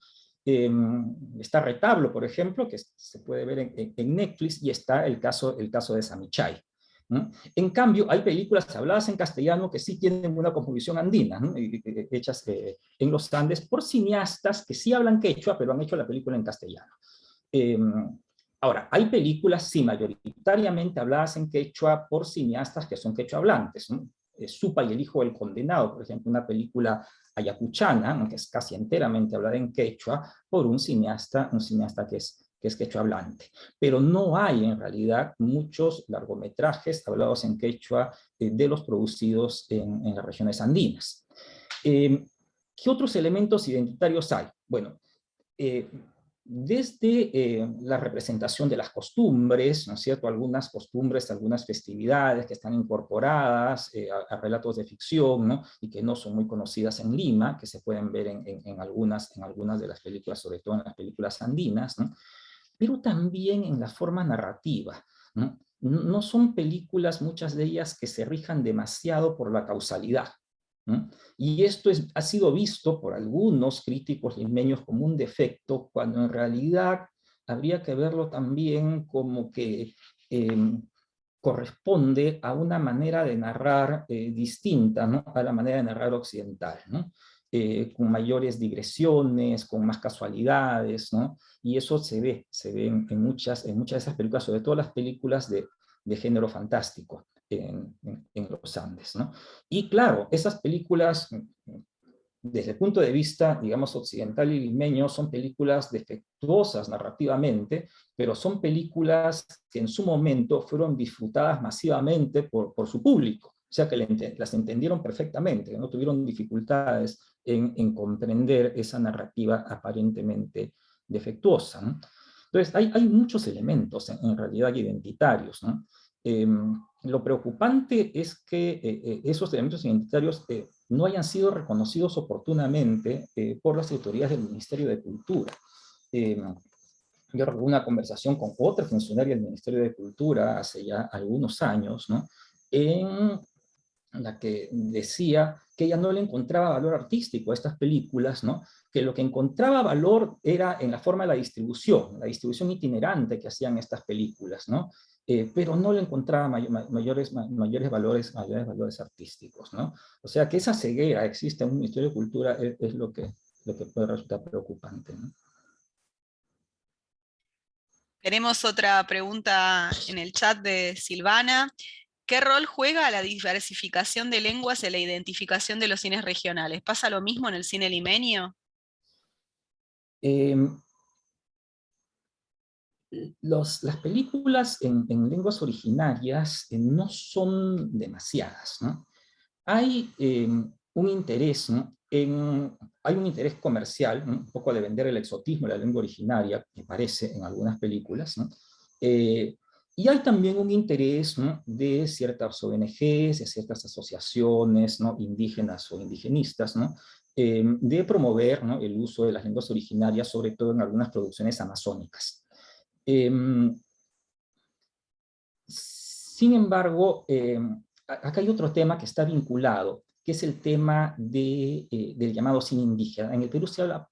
[SPEAKER 2] Está Retablo, por ejemplo, que se puede ver en Netflix, y está el caso de Samichay, ¿no? En cambio, hay películas habladas en castellano que sí tienen una composición andina, ¿no?, hechas en los Andes por cineastas que sí hablan quechua, pero han hecho la película en castellano. Ahora, hay películas, sí, mayoritariamente habladas en quechua por cineastas que son quechua hablantes, ¿no? Supa y el hijo del condenado, por ejemplo, una película ayacuchana, ¿no?, que es casi enteramente hablada en quechua por un cineasta que es quechua hablante. Pero no hay en realidad muchos largometrajes hablados en quechua de los producidos en las regiones andinas. ¿Qué otros elementos identitarios hay? Bueno, desde la representación de las costumbres, ¿no es cierto?, algunas costumbres, algunas festividades que están incorporadas a relatos de ficción, ¿no?, y que no son muy conocidas en Lima, que se pueden ver en algunas de las películas, sobre todo en las películas andinas, ¿no?, pero también en la forma narrativa, ¿no? no son películas, muchas de ellas, que se rijan demasiado por la causalidad, ¿no? Y esto ha sido visto por algunos críticos limeños como un defecto, cuando en realidad habría que verlo también como que corresponde a una manera de narrar distinta, ¿no?, a la manera de narrar occidental, ¿no? Con mayores digresiones, con más casualidades, ¿no? Y eso se ve en muchas de esas películas, sobre todo las películas de género fantástico en los Andes, ¿no? Y claro, esas películas, desde el punto de vista, digamos, occidental y limeño, son películas defectuosas narrativamente, pero son películas que en su momento fueron disfrutadas masivamente por su público. O sea, que las entendieron perfectamente, que no tuvieron dificultades en comprender esa narrativa aparentemente defectuosa, ¿no? Entonces, hay muchos elementos en realidad identitarios, ¿no? Lo preocupante es que esos elementos identitarios no hayan sido reconocidos oportunamente por las autoridades del Ministerio de Cultura. Yo recuerdo una conversación con otra funcionaria del Ministerio de Cultura hace ya algunos años, ¿no?, en la que decía que ella no le encontraba valor artístico a estas películas, ¿no?, que lo que encontraba valor era en la forma de la distribución itinerante que hacían estas películas, ¿no? Pero no le encontraba mayores valores artísticos, ¿no? O sea, que esa ceguera existe en un Ministerio de Cultura es lo que puede resultar preocupante, ¿no?
[SPEAKER 1] Tenemos otra pregunta en el chat de Silvana. ¿Qué rol juega la diversificación de lenguas en la identificación de los cines regionales? ¿Pasa lo mismo en el cine limeño?
[SPEAKER 2] Las películas en lenguas originarias no son demasiadas, ¿no? Hay un interés, ¿no?, hay un interés comercial, ¿no?, un poco de vender el exotismo de la lengua originaria, que parece en algunas películas, ¿no? Y hay también un interés, ¿no?, de ciertas ONGs, de ciertas asociaciones, ¿no?, indígenas o indigenistas, ¿no?, de promover, ¿no?, el uso de las lenguas originarias, sobre todo en algunas producciones amazónicas. Sin embargo, acá hay otro tema que está vinculado, que es el tema del llamado cine indígena. En el Perú se habla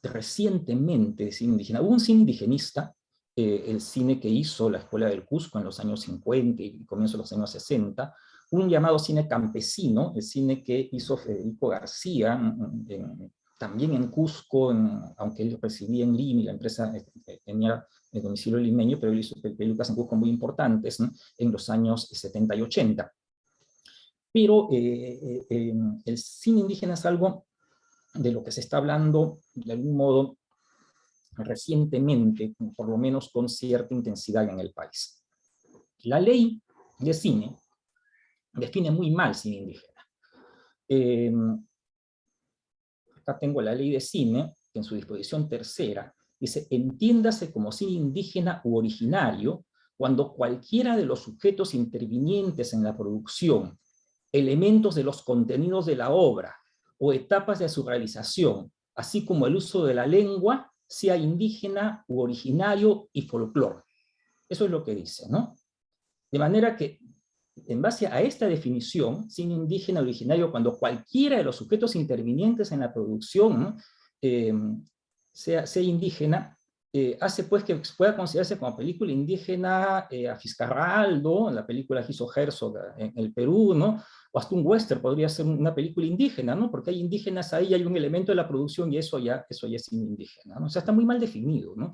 [SPEAKER 2] recientemente de cine indígena. Hubo un cine indigenista, el cine que hizo la Escuela del Cusco en los años 50 y comienzos de los años 60, un llamado cine campesino, el cine que hizo Federico García, también en Cusco, aunque él residía en Lima y la empresa tenía el domicilio limeño, pero él hizo películas en Cusco muy importantes, ¿no?, en los años 70 y 80. Pero el cine indígena es algo de lo que se está hablando, de algún modo, recientemente, por lo menos con cierta intensidad en el país. La ley de cine define muy mal cine indígena. Acá tengo la ley de cine, que en su disposición tercera dice: entiéndase como cine indígena u originario cuando cualquiera de los sujetos intervinientes en la producción, elementos de los contenidos de la obra o etapas de su realización, así como el uso de la lengua, sea indígena u originario y folclore. Eso es lo que dice, ¿no? De manera que, en base a esta definición, cine indígena originario, cuando cualquiera de los sujetos intervinientes en la producción, ¿no?, sea indígena, hace pues que pueda considerarse como película indígena a Fitzcarraldo, la película que hizo Herzog en el Perú, ¿no?, o hasta un western podría ser una película indígena, ¿no?, porque hay indígenas ahí, hay un elemento de la producción y eso ya es cine indígena, ¿no? O sea, está muy mal definido, ¿no?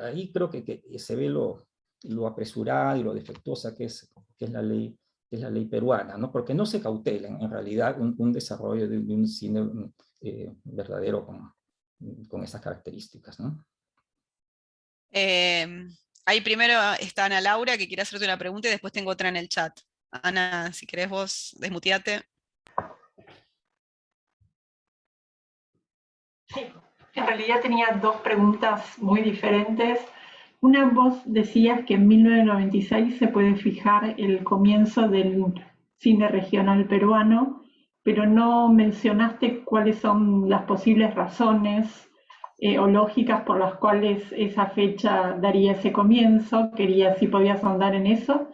[SPEAKER 2] Ahí creo que se ve lo apresurada y lo defectuosa que es la ley peruana, ¿no? Porque no se cautela en realidad un desarrollo de un cine verdadero con esas características, ¿no?
[SPEAKER 1] Ahí primero está Ana Laura, que quiere hacerte una pregunta, y después tengo otra en el chat. Ana, si querés vos, desmuteate.
[SPEAKER 7] Sí, en realidad tenía dos preguntas muy diferentes. Una, vos decías que en 1996 se puede fijar el comienzo del cine regional peruano, pero no mencionaste cuáles son las posibles razones o lógicas por las cuales esa fecha daría ese comienzo. Quería si podías ahondar en eso.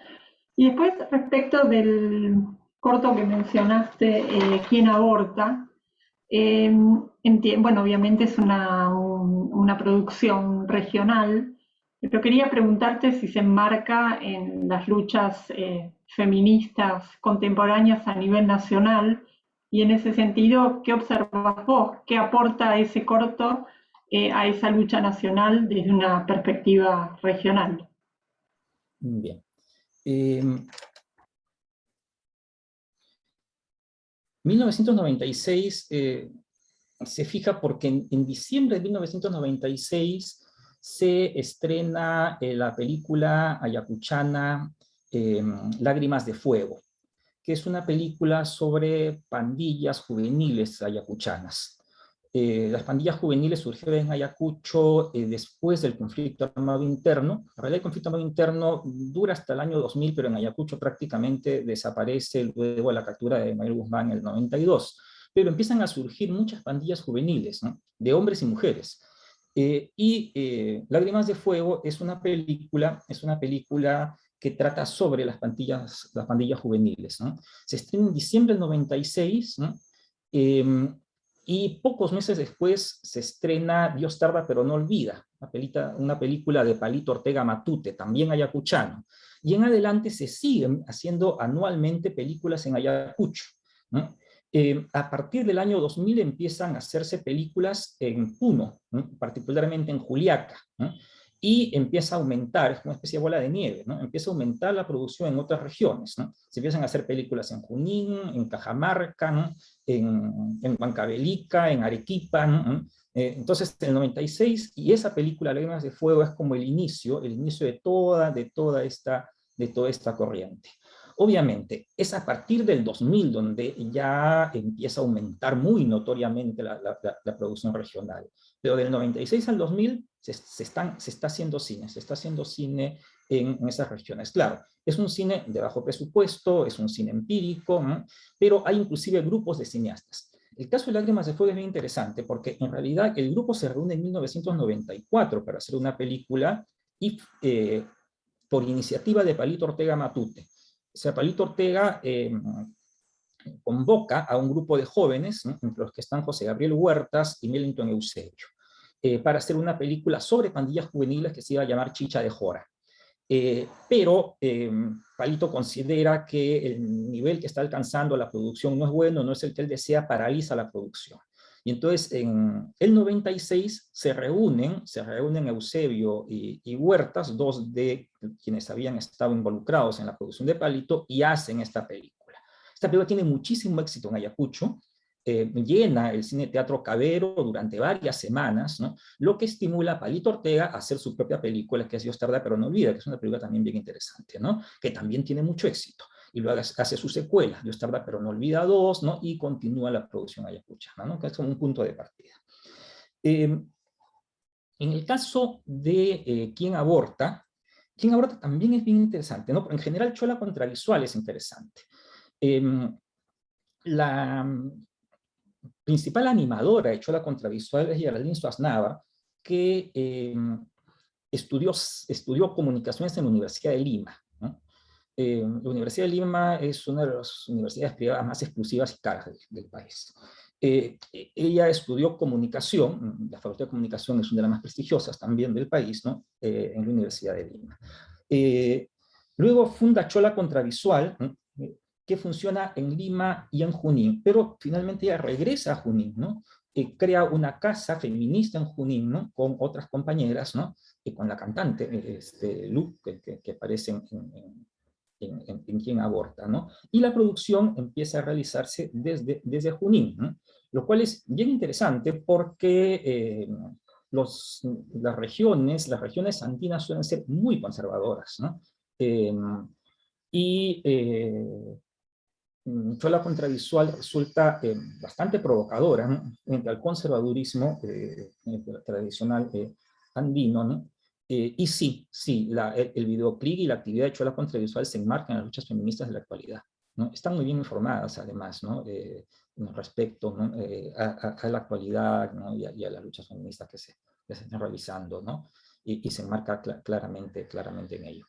[SPEAKER 7] Y después, respecto del corto que mencionaste, ¿Quién aborta? Bueno, obviamente es una producción regional, pero quería preguntarte si se enmarca en las luchas feministas contemporáneas a nivel nacional, y en ese sentido, ¿qué observas vos? ¿Qué aporta ese corto a esa lucha nacional desde una perspectiva regional?
[SPEAKER 2] Bien. 1996 se fija porque en diciembre de 1996 se estrena la película ayacuchana Lágrimas de Fuego, que es una película sobre pandillas juveniles ayacuchanas. Las pandillas juveniles surgieron en Ayacucho después del conflicto armado interno. En realidad el conflicto armado interno dura hasta el año 2000, pero en Ayacucho prácticamente desaparece luego de la captura de Manuel Guzmán en el 92. Pero empiezan a surgir muchas pandillas juveniles, ¿no? De hombres y mujeres. Lágrimas de Fuego es una película que trata sobre las pandillas juveniles, ¿no? Se estrena en diciembre del 96, ¿no? Y pocos meses después se estrena Dios tarda pero no olvida, una película de Palito Ortega Matute, también ayacuchano. Y en adelante se siguen haciendo anualmente películas en Ayacucho, ¿no? A partir del año 2000 empiezan a hacerse películas en Puno, ¿no? Particularmente en Juliaca, ¿no? Y empieza a aumentar, es una especie de bola de nieve, ¿no? Empieza a aumentar la producción en otras regiones, ¿no? Se empiezan a hacer películas en Junín, en Cajamarca, ¿no? En Huancavelica, en Arequipa, ¿no? Entonces, en el 96, y esa película Lágrimas de Fuego es como el inicio de toda esta corriente. Obviamente, es a partir del 2000 donde ya empieza a aumentar muy notoriamente la producción regional. Pero del 96 al 2000 se está haciendo cine en esas regiones. Claro, es un cine de bajo presupuesto, es un cine empírico, ¿no? Pero hay inclusive grupos de cineastas. El caso de Lágrimas de Fuego es bien interesante porque en realidad el grupo se reúne en 1994 para hacer una película y por iniciativa de Palito Ortega Matute. O sea, Palito Ortega convoca a un grupo de jóvenes, ¿no? Entre los que están José Gabriel Huertas y Mellington Eusebio, para hacer una película sobre pandillas juveniles que se iba a llamar Chicha de Jora. Pero Palito considera que el nivel que está alcanzando la producción no es bueno, no es el que él desea, paraliza la producción. Y entonces en el 96 se reúnen Eusebio y Huertas, dos de quienes habían estado involucrados en la producción de Palito, y hacen esta película. Esta película tiene muchísimo éxito en Ayacucho, llena el Cine Teatro Cabero durante varias semanas, ¿no? Lo que estimula a Palito Ortega a hacer su propia película, que es Dios tarda pero no olvida, que es una película también bien interesante, ¿no? Que también tiene mucho éxito. Y luego hace su secuela, Dios tarda pero no olvida 2, ¿no? Y continúa la producción ayacuchana, ¿no? Que es como un punto de partida. En el caso de ¿Quién aborta? ¿Quién aborta? También es bien interesante, ¿no? En general, Chola Contravisual es interesante. La principal animadora de Chola Contravisual es Geraldine Suaznava, que estudió comunicaciones en la Universidad de Lima, ¿no? La Universidad de Lima es una de las universidades privadas más exclusivas y caras del país. Ella estudió comunicación, la Facultad de Comunicación es una de las más prestigiosas también del país, ¿no? En la Universidad de Lima. Luego funda Chola Contravisual, ¿no? Que funciona en Lima y en Junín, pero finalmente ella regresa a Junín, ¿no? Crea una casa feminista en Junín, ¿no? Con otras compañeras, ¿no? Y con la cantante, Lu, que aparece en Quién aborta, ¿no? Y la producción empieza a realizarse desde Junín, ¿no? Lo cual es bien interesante porque las regiones andinas suelen ser muy conservadoras, ¿no? Chola Contravisual resulta bastante provocadora, ¿no? Frente al conservadurismo tradicional andino, ¿no? Y sí, el videoclip y la actividad de Chola Contravisual se enmarcan en las luchas feministas de la actualidad, ¿no? Están muy bien informadas, además, ¿no? respecto, ¿no? A la actualidad, ¿no? y a las luchas feministas que se están realizando, ¿no? Y se enmarca claramente en ello.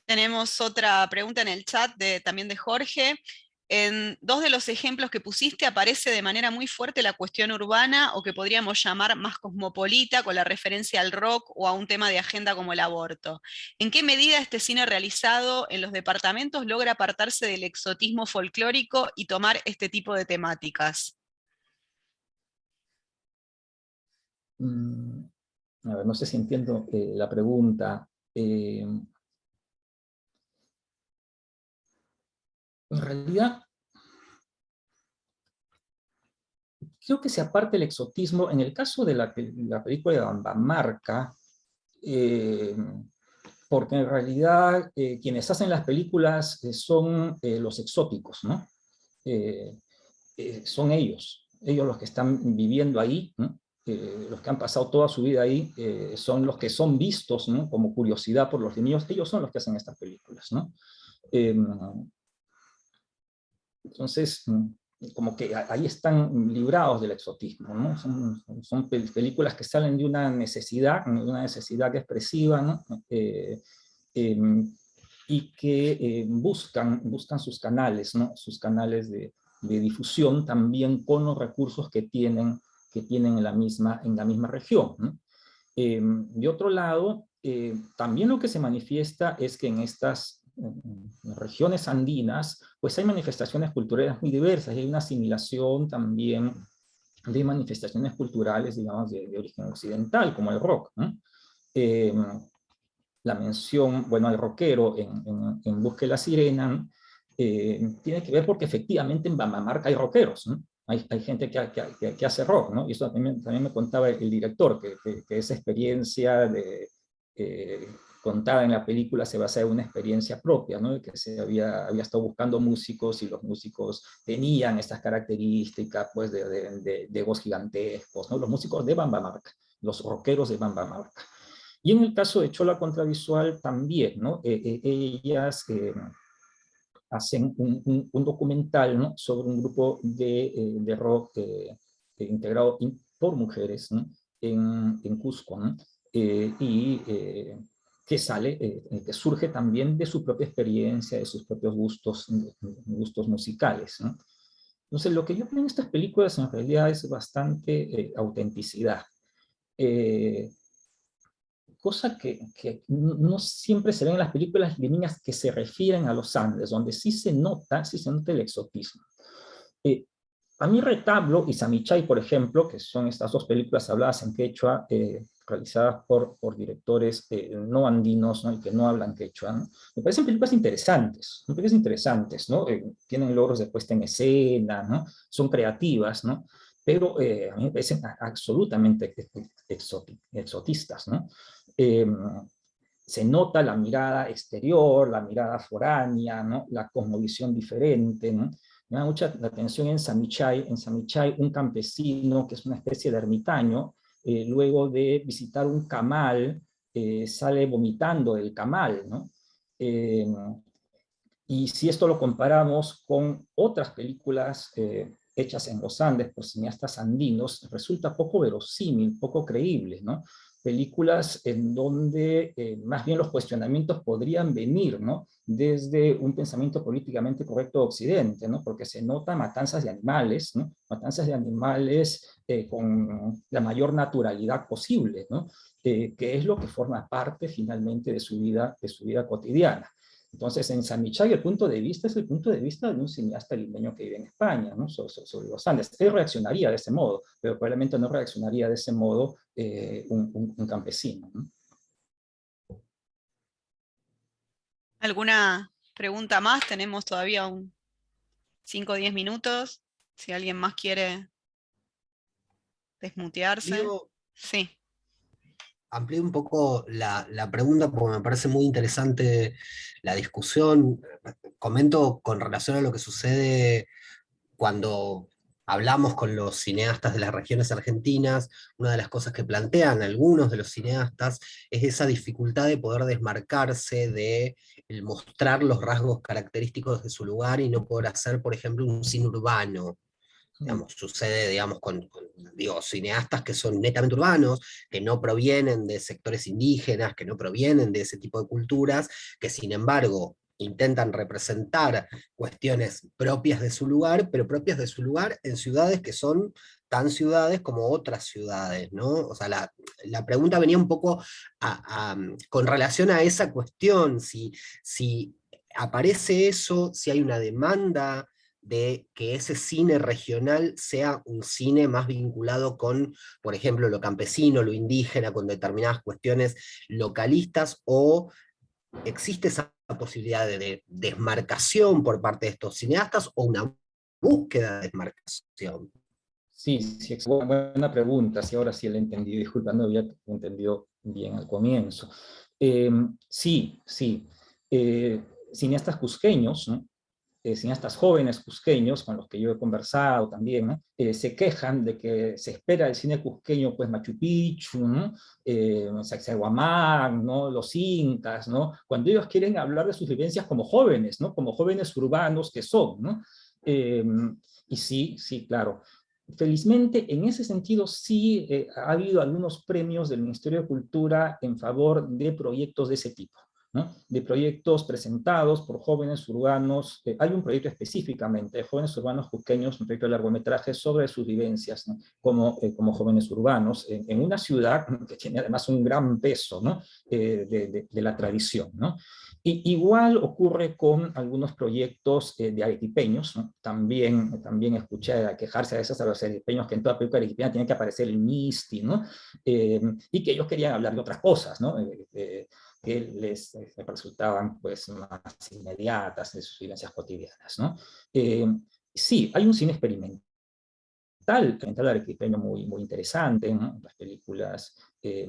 [SPEAKER 1] Tenemos otra pregunta en el chat también de Jorge. En dos de los ejemplos que pusiste aparece de manera muy fuerte la cuestión urbana, o que podríamos llamar más cosmopolita, con la referencia al rock o a un tema de agenda como el aborto. ¿En qué medida este cine realizado en los departamentos logra apartarse del exotismo folclórico y tomar este tipo de temáticas?
[SPEAKER 2] A ver, no sé si entiendo la pregunta. En realidad, creo que se aparta el exotismo. En el caso de la película de Bambamarca, porque en realidad quienes hacen las películas son los exóticos, ¿no? Son ellos los que están viviendo ahí, ¿no? Los que han pasado toda su vida ahí, son los que son vistos, ¿no? Como curiosidad por los niños. Ellos son los que hacen estas películas, ¿no? Entonces, como que ahí están librados del exotismo, ¿no? Son películas que salen de una necesidad expresiva, ¿no? Y que buscan sus canales, ¿no? Sus canales de difusión, también con los recursos que tienen en la misma región, ¿no? De otro lado, también lo que se manifiesta es que en estas regiones andinas, pues hay manifestaciones culturales muy diversas, y hay una asimilación también de manifestaciones culturales, digamos, de origen occidental, como el rock, ¿no? La mención, bueno, al rockero en Busca de la Sirena, tiene que ver porque efectivamente en Bambamarca hay rockeros, ¿no? Hay gente que hace rock, ¿no? Y eso también me contaba el director, que esa experiencia contada en la película se basa en una experiencia propia, ¿no? Que se había estado buscando músicos, y los músicos tenían estas características, pues, de egos gigantescos, ¿no? Los músicos de Bambamarca, los rockeros de Bambamarca. Y en el caso de Chola Contravisual también, ¿no? Ellas hacen un documental, ¿no? Sobre un grupo de rock integrado por mujeres, ¿no? en Cusco, ¿no? Que surge también de su propia experiencia, de sus propios gustos musicales, ¿no? Entonces, lo que yo veo en estas películas en realidad es bastante autenticidad. Cosa que no siempre se ve en las películas de niñas que se refieren a los Andes, donde sí se nota el exotismo. A mí Retablo y Samichay, por ejemplo, que son estas dos películas habladas en quechua, realizadas por directores no andinos, ¿no? Y que no hablan quechua, ¿no? Me parecen películas interesantes, ¿no? Tienen logros de puesta en escena, ¿no? Son creativas, ¿no? Pero a mí me parecen absolutamente exotistas, ¿no? Se nota la mirada exterior, la mirada foránea, ¿no? La cosmovisión diferente, ¿no? Me da mucha atención en Samichay, un campesino que es una especie de ermitaño, luego de visitar un camal, sale vomitando del camal, ¿no? Y si esto lo comparamos con otras películas hechas en los Andes por cineastas andinos, resulta poco verosímil, poco creíble, ¿no? Películas en donde más bien los cuestionamientos podrían venir, ¿no? Desde un pensamiento políticamente correcto de Occidente, ¿no? Porque se nota matanzas de animales, ¿no? Matanzas de animales con la mayor naturalidad posible, ¿no? Que es lo que forma parte finalmente de su vida cotidiana. Entonces, en Samichay el punto de vista es el punto de vista de un cineasta limeño que vive en España, ¿no? Sobre los Andes. Él reaccionaría de ese modo, pero probablemente no reaccionaría de ese modo un campesino, ¿no?
[SPEAKER 1] ¿Alguna pregunta más? Tenemos todavía 5 o 10 minutos. Si alguien más quiere desmutearse.
[SPEAKER 8] Digo,
[SPEAKER 1] sí.
[SPEAKER 8] Amplíe un poco la pregunta porque me parece muy interesante la discusión. Comento con relación a lo que sucede cuando hablamos con los cineastas de las regiones argentinas, una de las cosas que plantean algunos de los cineastas es esa dificultad de poder desmarcarse de el mostrar los rasgos característicos de su lugar y no poder hacer, por ejemplo, un cine urbano. Digamos, sucede, digamos, digo, cineastas que son netamente urbanos, que no provienen de sectores indígenas, que no provienen de ese tipo de culturas, que sin embargo intentan representar cuestiones propias de su lugar, pero propias de su lugar en ciudades que son tan ciudades como otras ciudades, ¿no? O sea, la pregunta venía un poco con relación a esa cuestión, si aparece eso, si hay una demanda de que ese cine regional sea un cine más vinculado con, por ejemplo, lo campesino, lo indígena, con determinadas cuestiones localistas, o existe esa posibilidad de desmarcación por parte de estos cineastas, o una búsqueda de desmarcación.
[SPEAKER 2] Sí, sí, buena pregunta, sí, ahora sí la he entendido, disculpa, no había entendido bien al comienzo. Sí, sí, cineastas cusqueños, ¿no? Cineastas jóvenes cusqueños, con los que yo he conversado también, ¿no? Se quejan de que se espera el cine cusqueño, pues Machu Picchu, ¿no? Sacsayhuamán, ¿no? Los incas, ¿no? Cuando ellos quieren hablar de sus vivencias como jóvenes, ¿no? Como jóvenes urbanos que son, ¿no? Y sí, sí, claro. Felizmente, en ese sentido, sí ha habido algunos premios del Ministerio de Cultura en favor de proyectos de ese tipo, ¿no? De proyectos presentados por jóvenes urbanos. Hay un proyecto específicamente de jóvenes urbanos cusqueños, un proyecto de largometraje sobre sus vivencias, ¿no? como jóvenes urbanos en una ciudad que tiene además un gran peso, ¿no? De la tradición, ¿no? Igual ocurre con algunos proyectos de arequipeños, ¿no? También escuché a quejarse a veces a los arequipeños que en toda película arequipeña tiene que aparecer el Misti, ¿no? Y que ellos querían hablar de otras cosas, ¿no? Que les resultaban pues, más inmediatas de sus vivencias cotidianas, ¿no? Sí, hay un cine experimental arequipeño muy interesante, ¿no? Las películas de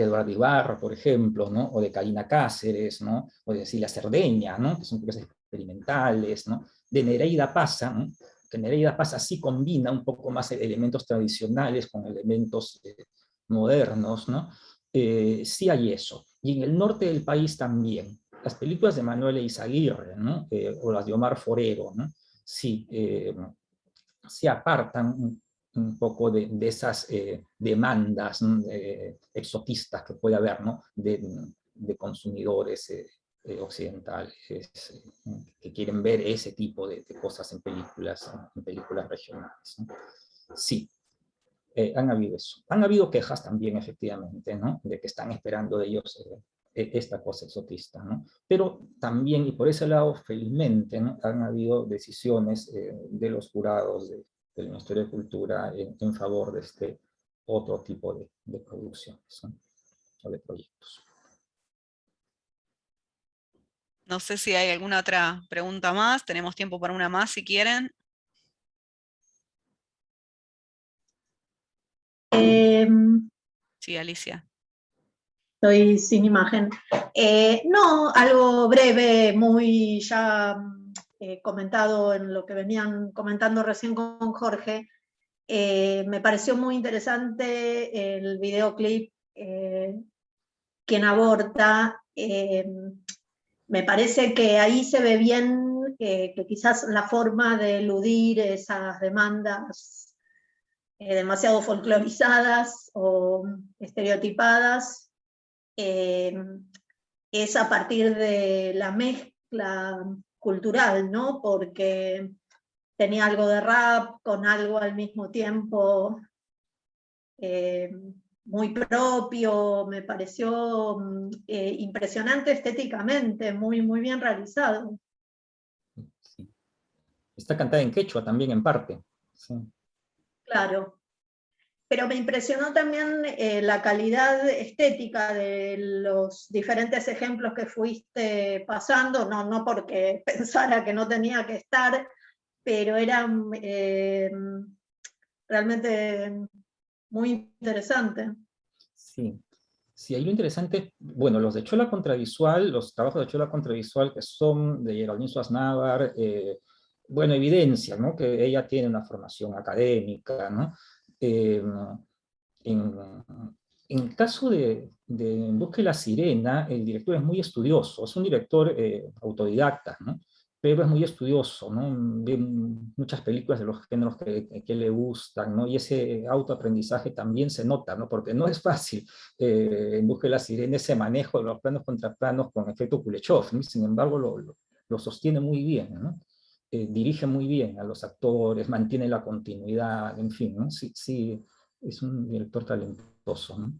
[SPEAKER 2] Eduardo Ibarra, por ejemplo, ¿no? O de Karina Cáceres, ¿no? O de Cecilia Cerdeña, ¿no? Que son películas experimentales, ¿no? De Nereida Pasa, ¿no? Que Nereida Pasa sí combina un poco más elementos tradicionales con elementos modernos, ¿no? Sí hay eso. Y en el norte del país también. Las películas de Manuel Eizaguirre, ¿no? O las de Omar Forero, ¿no? Sí, se apartan un poco de esas demandas, ¿no? Exotistas que puede haber, ¿no? De consumidores occidentales que quieren ver ese tipo de cosas en películas regionales, ¿no? Sí, han habido eso. Han habido quejas también, efectivamente, ¿no? De que están esperando de ellos esta cosa exotista, ¿no? Pero también, y por ese lado, felizmente, ¿no? Han habido decisiones de los jurados del Ministerio de Cultura en favor de este otro tipo de producciones, ¿no? O de proyectos.
[SPEAKER 1] No sé si hay alguna otra pregunta más. Tenemos tiempo para una más si quieren. Sí, Alicia.
[SPEAKER 9] Estoy sin imagen. No, algo breve, muy ya comentado en lo que venían comentando recién con Jorge. Me pareció muy interesante el videoclip Quien aborta. Me parece que ahí se ve bien que quizás la forma de eludir esas demandas demasiado folclorizadas o estereotipadas es a partir de la mezcla cultural, ¿no? Porque tenía algo de rap con algo al mismo tiempo muy propio, me pareció impresionante estéticamente, muy bien realizado.
[SPEAKER 2] Sí. Está cantada en quechua también en parte. Sí.
[SPEAKER 9] Claro. Pero me impresionó también la calidad estética de los diferentes ejemplos que fuiste pasando, no porque pensara que no tenía que estar, pero eran realmente muy interesantes.
[SPEAKER 2] Sí. Sí, hay lo interesante, bueno, los de Chola Contravisual, los trabajos de Chola Contravisual que son de Geraldine Suaznavar, bueno, evidencia, ¿no?, que ella tiene una formación académica, ¿no? En el caso de En busca de la sirena, el director es muy estudioso, es un director autodidacta, ¿no?, pero es muy estudioso, ¿no?, ve muchas películas de los géneros que le gustan, ¿no?, y ese autoaprendizaje también se nota, ¿no?, porque no es fácil En busca de la sirena ese manejo de los planos contra planos con efecto Kuleshov, ¿no? Sin embargo lo sostiene muy bien, ¿no? Dirige muy bien a los actores, mantiene la continuidad, en fin, ¿no? Sí, sí, es un director talentoso, ¿no?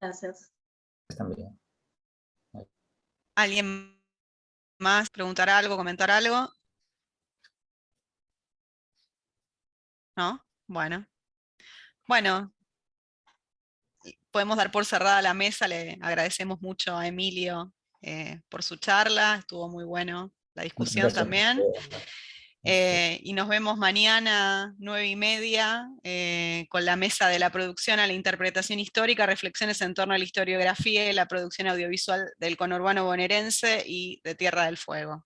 [SPEAKER 9] Gracias.
[SPEAKER 2] También.
[SPEAKER 1] ¿Alguien más preguntar algo, comentar algo? ¿No? Bueno. Bueno, podemos dar por cerrada la mesa. Le agradecemos mucho a Emilio por su charla, estuvo muy bueno la
[SPEAKER 2] Muchas
[SPEAKER 1] discusión
[SPEAKER 2] gracias.
[SPEAKER 1] también. Y nos vemos mañana 9:30 con la mesa de la producción a la interpretación histórica, reflexiones en torno a la historiografía y la producción audiovisual del conurbano bonaerense y de Tierra del Fuego.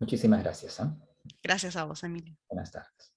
[SPEAKER 2] Muchísimas gracias.
[SPEAKER 1] Gracias a vos, Emilio.
[SPEAKER 2] Buenas tardes.